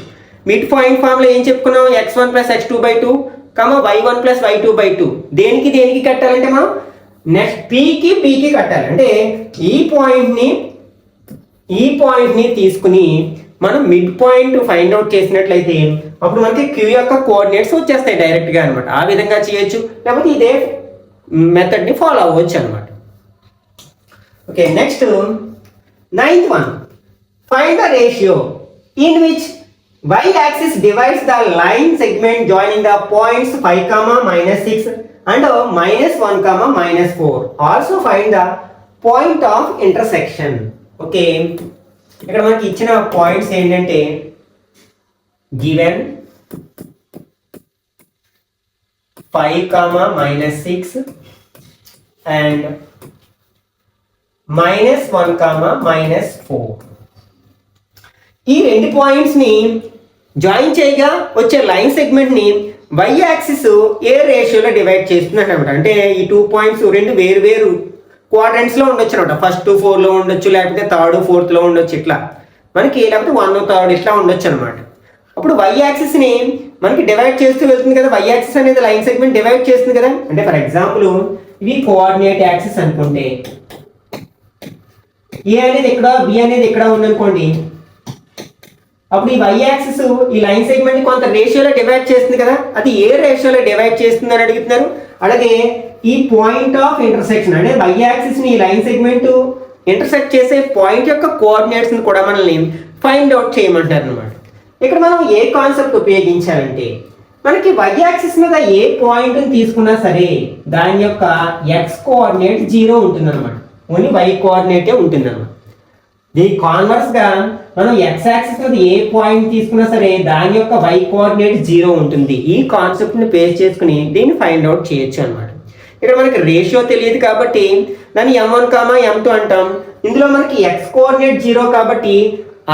మిడ్ పాయింట్ ఫార్ములా ఏం చెప్పుకున్నాం? x1 + x2/2, y1 + y2/2. దేనికి కట్టాలంటే మనం నెక్స్ట్ Pకి కట్టాలి. అంటే ఈ పాయింట్ని ఈ పాయింట్ని తీసుకుని మనం మిడ్ పాయింట్ ఫైండ్ అవుట్ చేసినట్లయితే అప్పుడు మనకి క్యూ యొక్క కోఆర్డినేట్స్ వచ్చేస్తాయి డైరెక్ట్గా అనమాట. ఆ విధంగా చేయొచ్చు, లేకపోతే ఇదే మెథడ్ని ఫాలో అవ్వచ్చు అనమాట. Okay, next 9th one. Find the ratio in which y-axis divides the line segment joining the points 5, -6 and -1, -4. Also find the point of intersection. Okay, ఇక్కడ మనకి ఇచ్చిన పాయింట్స్ ఏంటంటే గివెన్ 5, -6 అండ్ -1, -4. ఈ రెండు పాయింట్స్ని జాయిన్ చేయగా వచ్చే లైన్ సెగ్మెంట్ని వై యాక్సిస్ ఏ రేషియోలో డివైడ్ చేస్తుంది అనమాట. అంటే ఈ 2 పాయింట్స్ రెండు వేరు వేరు క్వాడ్రంట్స్లో ఉండొచ్చు అనమాట. ఫస్ట్ 4లో ఉండొచ్చు, లేకపోతే 3rd 4thలో ఉండొచ్చు, ఇట్లా మనకి లేకపోతే 1 3rd ఇట్లా ఉండొచ్చు అనమాట. అప్పుడు వై యాక్సిస్ని మనకి డివైడ్ చేస్తూ వెళ్తుంది కదా. వై యాక్సిస్ అనేది లైన్ సెగ్మెంట్ డివైడ్ చేస్తుంది కదా. అంటే ఫర్ ఎగ్జాంపుల్ ఇవి కోఆర్డినేట్ యాక్సిస్ అనుకుంటే ఏ అనేది ఇక్కడ, బి అనేది ఇక్కడ ఉందనుకోండి. అప్పుడు ఈ వై యాక్సిస్ ఈ లైన్ సెగ్మెంట్ కొంత రేషియోలో డివైడ్ చేస్తుంది కదా. అది ఏ రేషియోలో డివైడ్ చేస్తుంది అని అడుగుతున్నారు. అలాగే ఈ పాయింట్ ఆఫ్ ఇంటర్సెక్షన్ అంటే వై యాక్సిస్ ని లైన్ సెగ్మెంట్ ఇంటర్సెక్ట్ చేసే పాయింట్ యొక్క కోఆర్డినేట్స్ ని కూడా మనల్ని ఫైండ్ అవుట్ చేయమంటారు అనమాట. ఇక్కడ మనం ఏ కాన్సెప్ట్ ఉపయోగించాలంటే మనకి వై యాక్సిస్ మీద ఏ పాయింట్ తీసుకున్నా సరే దాని యొక్క ఎక్స్ కోఆర్డినేట్ 0 ఉంటుంది అనమాట. ఓన్లీ వై కోఆర్డినేటే ఉంటుంది అనమాట. దీని కాన్వర్స్ గా మనం ఎక్స్ యాక్సిస్ మీద ఏ పాయింట్ తీసుకున్నా సరే దాని యొక్క వై కోఆర్డినేట్ 0 ఉంటుంది. ఈ కాన్సెప్ట్ ని బేస్ చేసుకుని దీన్ని ఫైండ్ అవుట్ చేయొచ్చు అనమాట. ఇక్కడ మనకి రేషియో తెలియదు కాబట్టి దాన్ని m1, m2 అంటాం. ఇందులో మనకి ఎక్స్ కోఆర్డినేట్ 0 కాబట్టి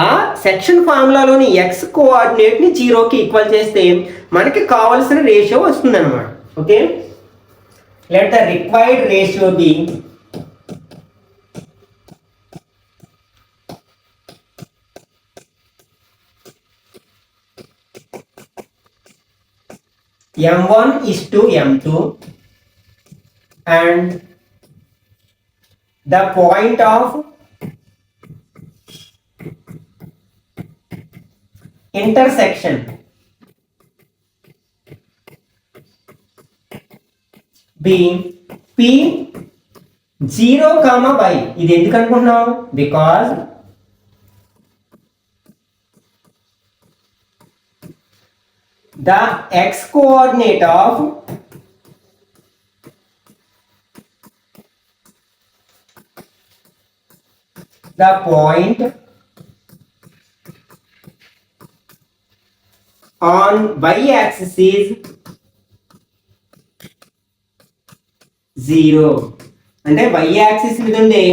ఆ సెక్షన్ ఫార్ములాలోని ఎక్స్ కోఆర్డినేట్ ని 0కి ఈక్వల్ చేస్తే మనకి కావాల్సిన రేషియో వస్తుంది అనమాట. Okay, let the required ratio be m1:m2 and the point of intersection being p 0, y. ఇది ఎందుకు అనుకుంటున్నాం? Because the x coordinate of the point on y axis is 0. అంటే y యాక్సిస్ మీద ఉండే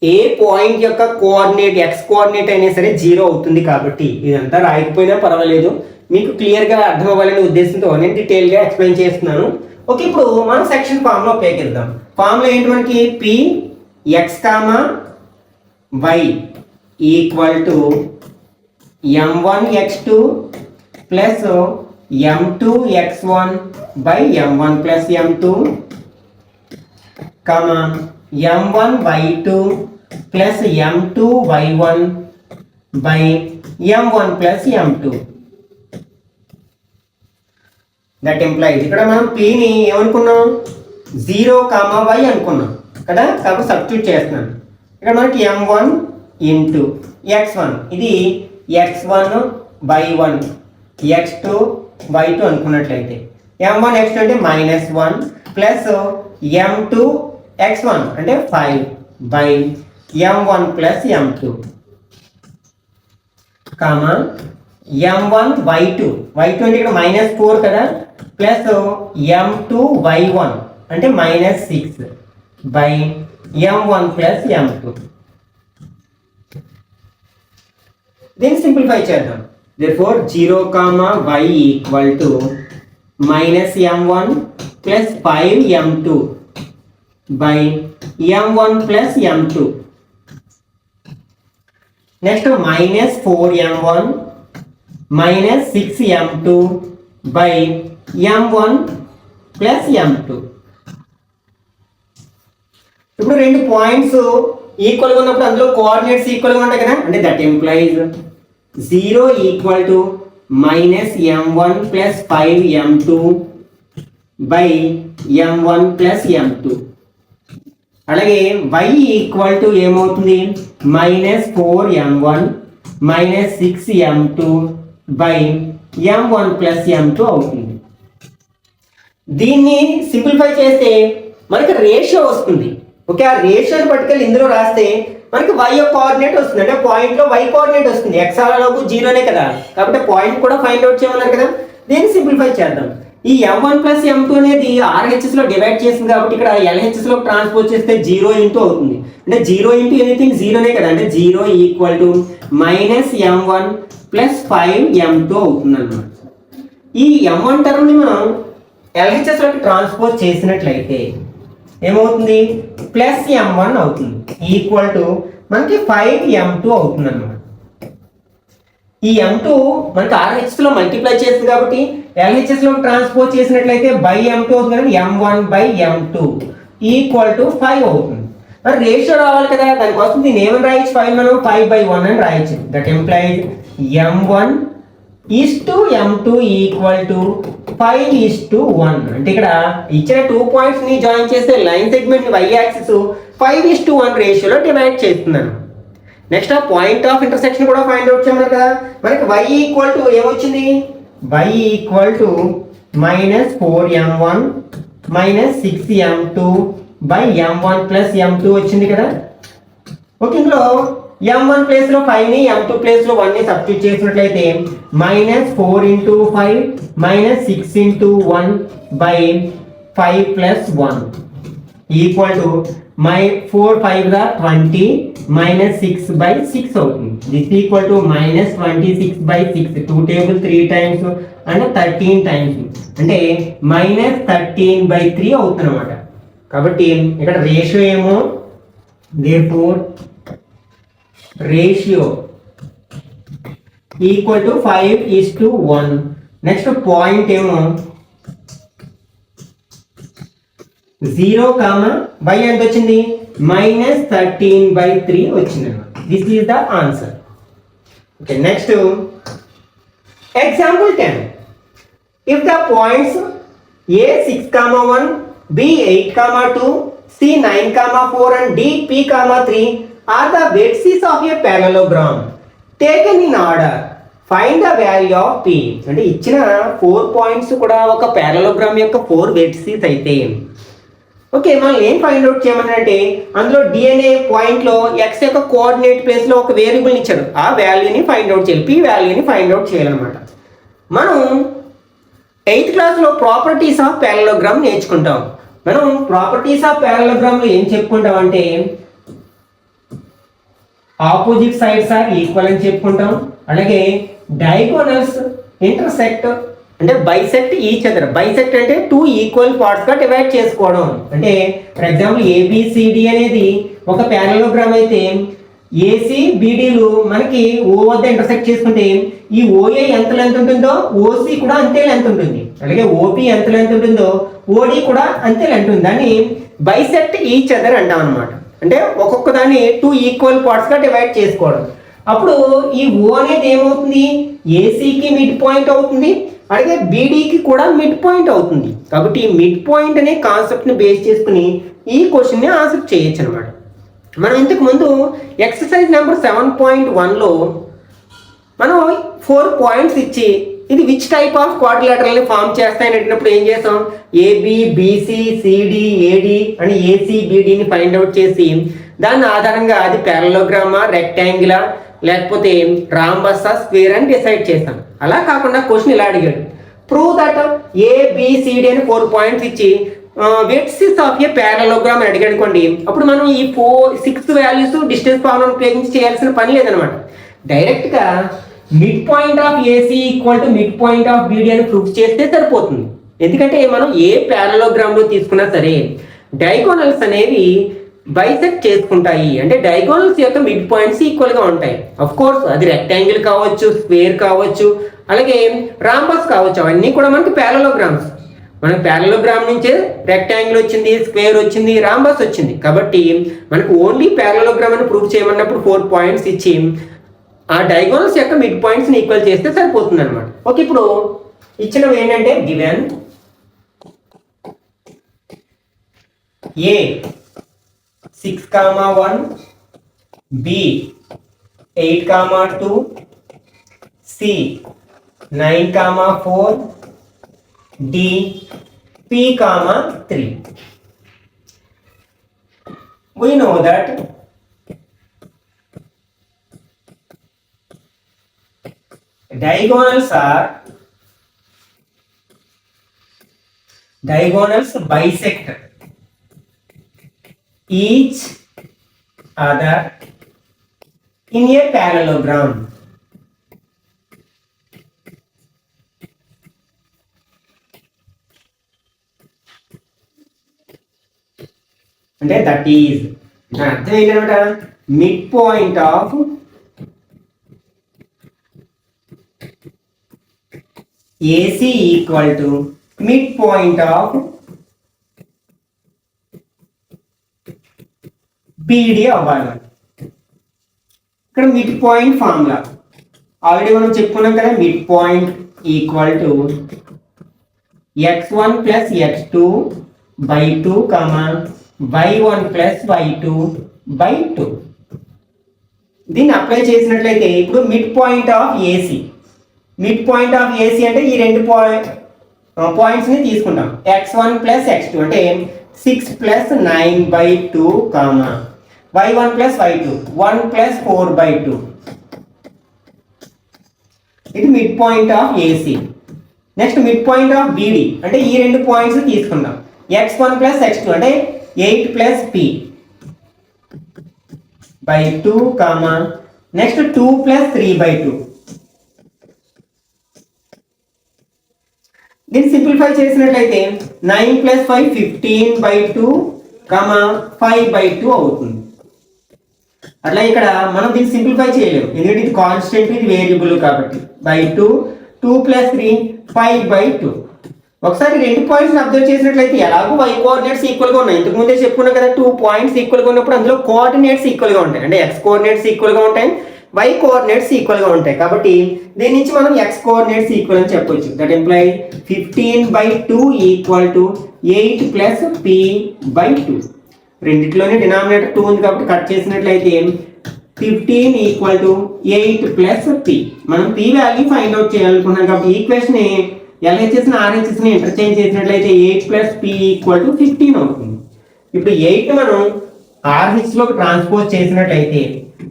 ఏ పాయింట్ యొక్క కోఆర్డినేట్ ఎక్స్ కోఆర్డినేట్ అయినా సరే 0 అవుతుంది. కాబట్టి ఇదంతా రాయకపోయినా పర్వాలేదు, మీకు క్లియర్గా అర్థం అవ్వాలనే ఉద్దేశంతో నేను డీటెయిల్గా ఎక్స్ప్లెయిన్ చేస్తున్నాను. ఓకే, ఇప్పుడు మనం సెక్షన్ ఫార్ములా ఉపయోగిద్దాం. ఫార్ములా ఏంటి మనకి? P X, Y equal to m1x2 plus m2x1 by m1 plus m2 m1y2 plus m2y1 by m1 plus m2. That implies ఇక్కడ మనం పీని ఏమనుకున్నాం? 0, y అనుకున్నాం కదా. కాబట్టి సబ్స్టిట్యూట్ చేస్తున్నాను. ఇక్కడ మనకి m1 ఇంటూ x1, ఇది x1 y1 x2 y2 అనుకున్నట్లయితే m1 x2 అంటే -1 ప్లస్ m2 x1 అంటే 5 by m1 plus m2 m1 y2 అంటే ఇక్కడ -4 కదా, ప్లస్ m2 y1 అంటే -6 బై m1 ప్లస్ m2. దీన్ని సింప్లిఫై చేద్దాం. therefore 0, y equal to -m1 plus 5m2 by m1 plus m2. Next -4m1 minus 6m2 by m1 plus m2. ఇప్పుడు రెండు points ఈక్వల్గా ఉన్నప్పుడు అందులో కోఆర్డినేట్స్ ఈక్వల్గా ఉంటాయి కదా, అంటే that employees 0 equal to -m1 plus 5m2 by m1 plus m2. అలాగే y ఈక్వల్ టు ఏమవుతుంది -4m1 -6m2 by m1 plus m2 అవుతుంది. దీన్ని సింప్లిఫై చేస్తే మనకి రేషియో వస్తుంది. ఓకే, ఆ రేషియోని పట్టుకెళ్ళి ఇందులో రాస్తే మనకి y యొక్క కోఆర్డినేట్ వస్తుంది, అంటే పాయింట్లో y కోఆర్డినేట్ వస్తుంది. x అలాగు 0నే కదా, కాబట్టి పాయింట్ కూడా ఫైండ్ అవుట్ చేయమన్నారు కదా. దీన్ని సింప్లిఫై చేద్దాం. ఈ m1 ప్లస్ m2 అనేది RHS లో డివైడ్ చేసింది కాబట్టి ఇక్కడ LHS లో ట్రాన్స్పోజ్ చేస్తే 0 ఇంటూ అవుతుంది. అంటే 0 ఇంటూ ఎనీథింగ్ 0నే కదా, అంటే 0 equal to -m1 plus 5m2 అవుతుంది అన్నమాట. ఈ m1 టర్మ్ని మనం LHS లోకి ట్రాన్స్పోజ్ చేసినట్లయితే ఏమవుతుంది ప్లస్ m1 అవుతుంది ఈక్వల్ టు మనకి 5m2 అవుతుంది అన్నమాట. ఈ m2 మనకి RHS లో మల్టిప్లై చేస్తుంది కాబట్టి LHS లో ట్రాన్స్పోజ్ చేసినట్లయితే బై m2 అవుతుంది కదా, m1 by m2 equal to 5 అవుతుంది. మరి రేషియో రావాలి కదా, దానికోసం దీన్ని ఏమని రాయొచ్చు, 5 మనం 5/1 అని రాయొచ్చు. That employees m1 m2 equal to 5:1. అంటే ఇక్కడ ఇచ్చిన 2 పాయింట్స్ ని జాయిన్ చేస్తే లైన్ సెగ్మెంట్ y యాక్సిస్ 5:1 రేషియోలో డివైడ్ చేస్తున్నాను. నెక్స్ట్ ఆ పాయింట్ ఆఫ్ ఇంటర్సెక్షన్ కూడా ఫైండ్ అవుట్ చేయమన్నారు కదా. మనకి y ఈక్వల్ టు ఏమొచ్చింది, y equal to -4m1 -6m2 by m1 plus m2 వచ్చింది కదా. ఓకే, ఇందులో m1 ప్లేస్ లో 5 ని m2 ప్లేస్ లో 1 ని సబ్స్టిట్యూట్ చేసినట్లయితే -4 into 5 -6 into 1 by 5 plus 1 equal to 4 5 20 -6 by 6 అవుతుంది. This equal to -26 by 6, 2 table 3 times అంటే 13 టైమ్స్, అంటే -13/3 అవుతుంది అనమాట. కాబట్టి ఇక్కడ రేషియో ఏమో therefore ratio equal to 5:1. Next point ఏమో 0, y ఎంత వచ్చింది -13/3 వచ్చింది అన్నమాట. This is the answer. Okay, next example 10. If the points a 6, 1 b 8, 2 c 9, 4 and d p, 3 are the vertices of a parallelogram taken in order. Find the value of p. అంటే ఇచ్చిన 4 points కూడా ఒక parallelogram యొక్క 4 vertices అయితే okay, మనం ఏం find out చేయమనంటే అందులో d అనే పాయింట్లో x యొక్క కోఆర్డినేట్ ప్లేస్లో ఒక వేరియబుల్ ఇచ్చాడు, ఆ వాల్యూని ఫైండ్ అవుట్ చేయాలి, p వాల్యూని ఫైండ్ అవుట్ చేయాలన్నమాట. మనం 8th క్లాస్లో ప్రాపర్టీస్ ఆఫ్ పారలోగ్రామ్ నేర్చుకుంటాం. మనం ప్రాపర్టీస్ ఆఫ్ పారలోగ్రామ్లో ఏం చెప్పుకుంటాం అంటే ఆపోజిట్ సైడ్స్ ఆర్ ఈక్వల్ అని చెప్పుకుంటాం. అలాగే డయాగోనల్స్ ఇంటర్సెక్ట్ అంటే బైసెక్ట్ ఈచ్ అదర్. బైసెక్ట్ అంటే 2 ఈక్వల్ పార్ట్స్గా డివైడ్ చేసుకోవడం. అంటే ఫర్ ఎగ్జాంపుల్ ఏబిసిడి అనేది ఒక పారలోగ్రామ్ అయితే ఏసీ బీడీలు మనకి ఓ వద్ద ఇంటర్సెక్ట్ చేసుకుంటే ఈ ఓఏ ఎంత లెంత్ ఉంటుందో ఓసీ కూడా అంతే లెంత్ ఉంటుంది. అలాగే ఓపీ ఎంత లెంత్ ఉంటుందో ఓడి కూడా అంతే లెంత్ ఉంటుంది. దాన్ని బైసెక్ట్ ఈచ్ అదర్ అంటాం అనమాట. అంటే ఒక్కొక్క దాన్ని 2 ఈక్వల్ పార్ట్స్గా డివైడ్ చేసుకోవడం. అప్పుడు ఈ ఓ అనేది ఏమవుతుంది, ఏసీకి మిడ్ పాయింట్ అవుతుంది, అలాగే బీడీకి కూడా మిడ్ పాయింట్ అవుతుంది. కాబట్టి ఈ మిడ్ పాయింట్ అనే కాన్సెప్ట్ని బేస్ చేసుకుని ఈ క్వశ్చన్ని ఆన్సర్ చేయొచ్చు అనమాట. మనం ఇంతకు ముందు ఎక్సర్సైజ్ నెంబర్ 7.1లో మనం 4 పాయింట్స్ ఇచ్చి ఇది విచ్ టైప్ ఆఫ్ క్వాడ్రిలేటరల్ని ఫామ్ చేస్తాయని అడిగినప్పుడు ఏం చేస్తాం, ఏబి బీసీ సిడి ఏడి అని ఏసీ బీడీని ఫైండ్ అవుట్ చేసి దాని ఆధారంగా అది పారలోగ్రామా, రెక్టాంగిలా, లేకపోతే రాంబస్సా, స్క్వేర్ అని డిసైడ్ చేస్తాం. అలా కాకుండా క్వశ్చన్ ఇలా అడిగాడు, ప్రూవ్ దట్ ఏబిసిడి అని 4 పాయింట్స్ ఇచ్చి వెర్టిసెస్ ఆఫ్ ఏ పారలోగ్రామ్ అని అడిగాడు అనుకోండి. అప్పుడు మనం ఈ 6 వాల్యూస్ డిస్టెన్స్ ఫార్ములా ఉపయోగించి చేయాల్సిన పని లేదనమాట. డైరెక్ట్గా mid point of AC equal to midpoint of beedi అని ప్రూఫ్ చేస్తే సరిపోతుంది. ఎందుకంటే మనం ఏ పారలోగ్రామ్లో తీసుకున్నా సరే డయాగోనల్స్ అనేవి బైసెక్ట్ చేసుకుంటాయి. అంటే డయాగోనల్స్ యొక్క మిడ్ పాయింట్స్ ఈక్వల్గా ఉంటాయి. అఫ్ కోర్స్ అది రెక్టాంగిల్ కావచ్చు, స్క్వేర్ కావచ్చు, అలాగే రాంబస్ కావచ్చు, అవన్నీ కూడా మనకి పారలోగ్రామ్స్. మనకు ప్యారలోగ్రామ్ నుంచే రెక్టాంగిల్ వచ్చింది, స్క్వేర్ వచ్చింది, రాంబస్ వచ్చింది. కాబట్టి మనకు ఓన్లీ ప్యారలోగ్రామ్ అని ప్రూవ్ చేయమన్నప్పుడు 4 పాయింట్స్ ఇచ్చి ఆ డయాగోనల్స్ యొక్క మిడ్ పాయింట్స్ని ఈక్వల్ చేస్తే సరిపోతుంది అనమాట. ఓకే, ఇప్పుడు ఇచ్చినవి ఏంటంటే given A 6,1, B 8,2, C 9,4, D p, 3. We know that diagonals bisect each other in a parallelogram. అంటే దట్ ఈజ్ అర్థం ఏంటనమాట, midpoint of AC equal to midpoint of BD అవ్వాలి. ఇక్కడ మిడ్ పాయింట్ ఫార్ములా ఆల్రెడీ మనం చెప్పుకున్నాం కదా, midpoint equal to x1 plus x2 by 2, y1 plus y2 by 2. దీన్ని apply చేసినట్లయితే ఇప్పుడు midpoint of AC, midpoint of AC అంటే ఈ రెండు పాయింట్స్ని తీసుకుంటాం. x1 ప్లస్ x2 అంటే 6 plus 9 by 2, y1 plus y2 1 plus 4 by 2. ఇది mid point of AC. Next mid point of beedi అంటే ఈ రెండు పాయింట్స్ తీసుకుందాం. x1 ప్లస్ x2 అంటే 8 plus p by 2, next 2 plus 3 by 2. దీన్ని సింప్లిఫై చేసినట్లయితే 9 ప్లస్ 5 15 బై 2, 5 బై 2 అవుతుంది. అట్లా ఇక్కడ మనం దీన్ని సింప్లిఫై చేయలేము, ఎందుకంటే ఇది కాన్స్టెంట్, ఇది వేరియబుల్ కాబట్టి. By 2, 2 plus 3 5 by 2. ఒకసారి రెండు పాయింట్స్ అబ్జర్వ్ చేసినట్లయితే ఎలాగో y కోఆర్డినేట్స్ ఈక్వల్గా ఉన్నాయి. ఇంతకు ముందే చెప్పుకున్నాం కదా, 2 పాయింట్స్ ఈక్వల్గా ఉన్నప్పుడు అందులో కోఆర్డినేట్స్ ఈక్వల్గా ఉంటాయి. అంటే x కోఆర్డినేట్స్ ఈక్వల్గా ఉంటాయి, y కోఆర్డినేట్స్ ఈక్వల్గా ఉంటాయి. కాబట్టి దీని నుంచి మనం x కోఆర్డినేట్స్ ఈక్వల్ అని చెప్పొచ్చు. That implies 15 by 2 equal to 8 plus p by 2. రెండిట్లోనే డినామినేటర్ 2 ఉంది కాబట్టి కట్ చేసినట్లయితే 15 ఈక్వల్ టు 8 ప్లస్ p. మనం p వాల్యూ ఫైండ్ అవుట్ చేయాలనుకున్నాం కాబట్టి ఈక్వేషన్ LHS RHS ఇంటర్చేంజ్ చేసినట్లయితే 8 ప్లస్ p ఈక్వల్ టు 15 అవుతుంది. ఇప్పుడు 8 మనం RH లోకి ట్రాన్స్పోజ్ చేసినట్లయితే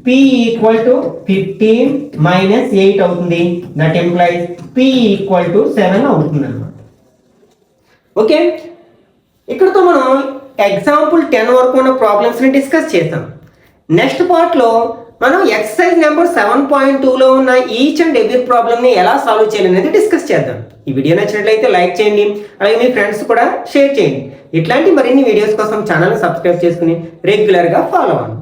p ఈక్వల్ టు 15 మైనస్ 8 అవుతుంది. That implies p equal to 7 అవుతుంది అన్నమాట. ఓకే, ఇక్కడతో మనం ఎగ్జాంపుల్ 10 వరకు ఉన్న ప్రాబ్లమ్స్ని డిస్కస్ చేస్తాం. నెక్స్ట్ పార్ట్లో మనం ఎక్సర్సైజ్ నెంబర్ 7.2లో ఉన్న ఈచ్ అండ్ ఎవ్రీ ప్రాబ్లమ్ని ఎలా సాల్వ్ చేయాలనేది డిస్కస్ చేద్దాం. ఈ వీడియో నచ్చినట్లయితే లైక్ చేయండి, అలాగే మీ ఫ్రెండ్స్ కూడా షేర్ చేయండి. ఇట్లాంటి మరిన్ని వీడియోస్ కోసం ఛానల్ని సబ్స్క్రైబ్ చేసుకుని రెగ్యులర్గా ఫాలో అవ్వండి.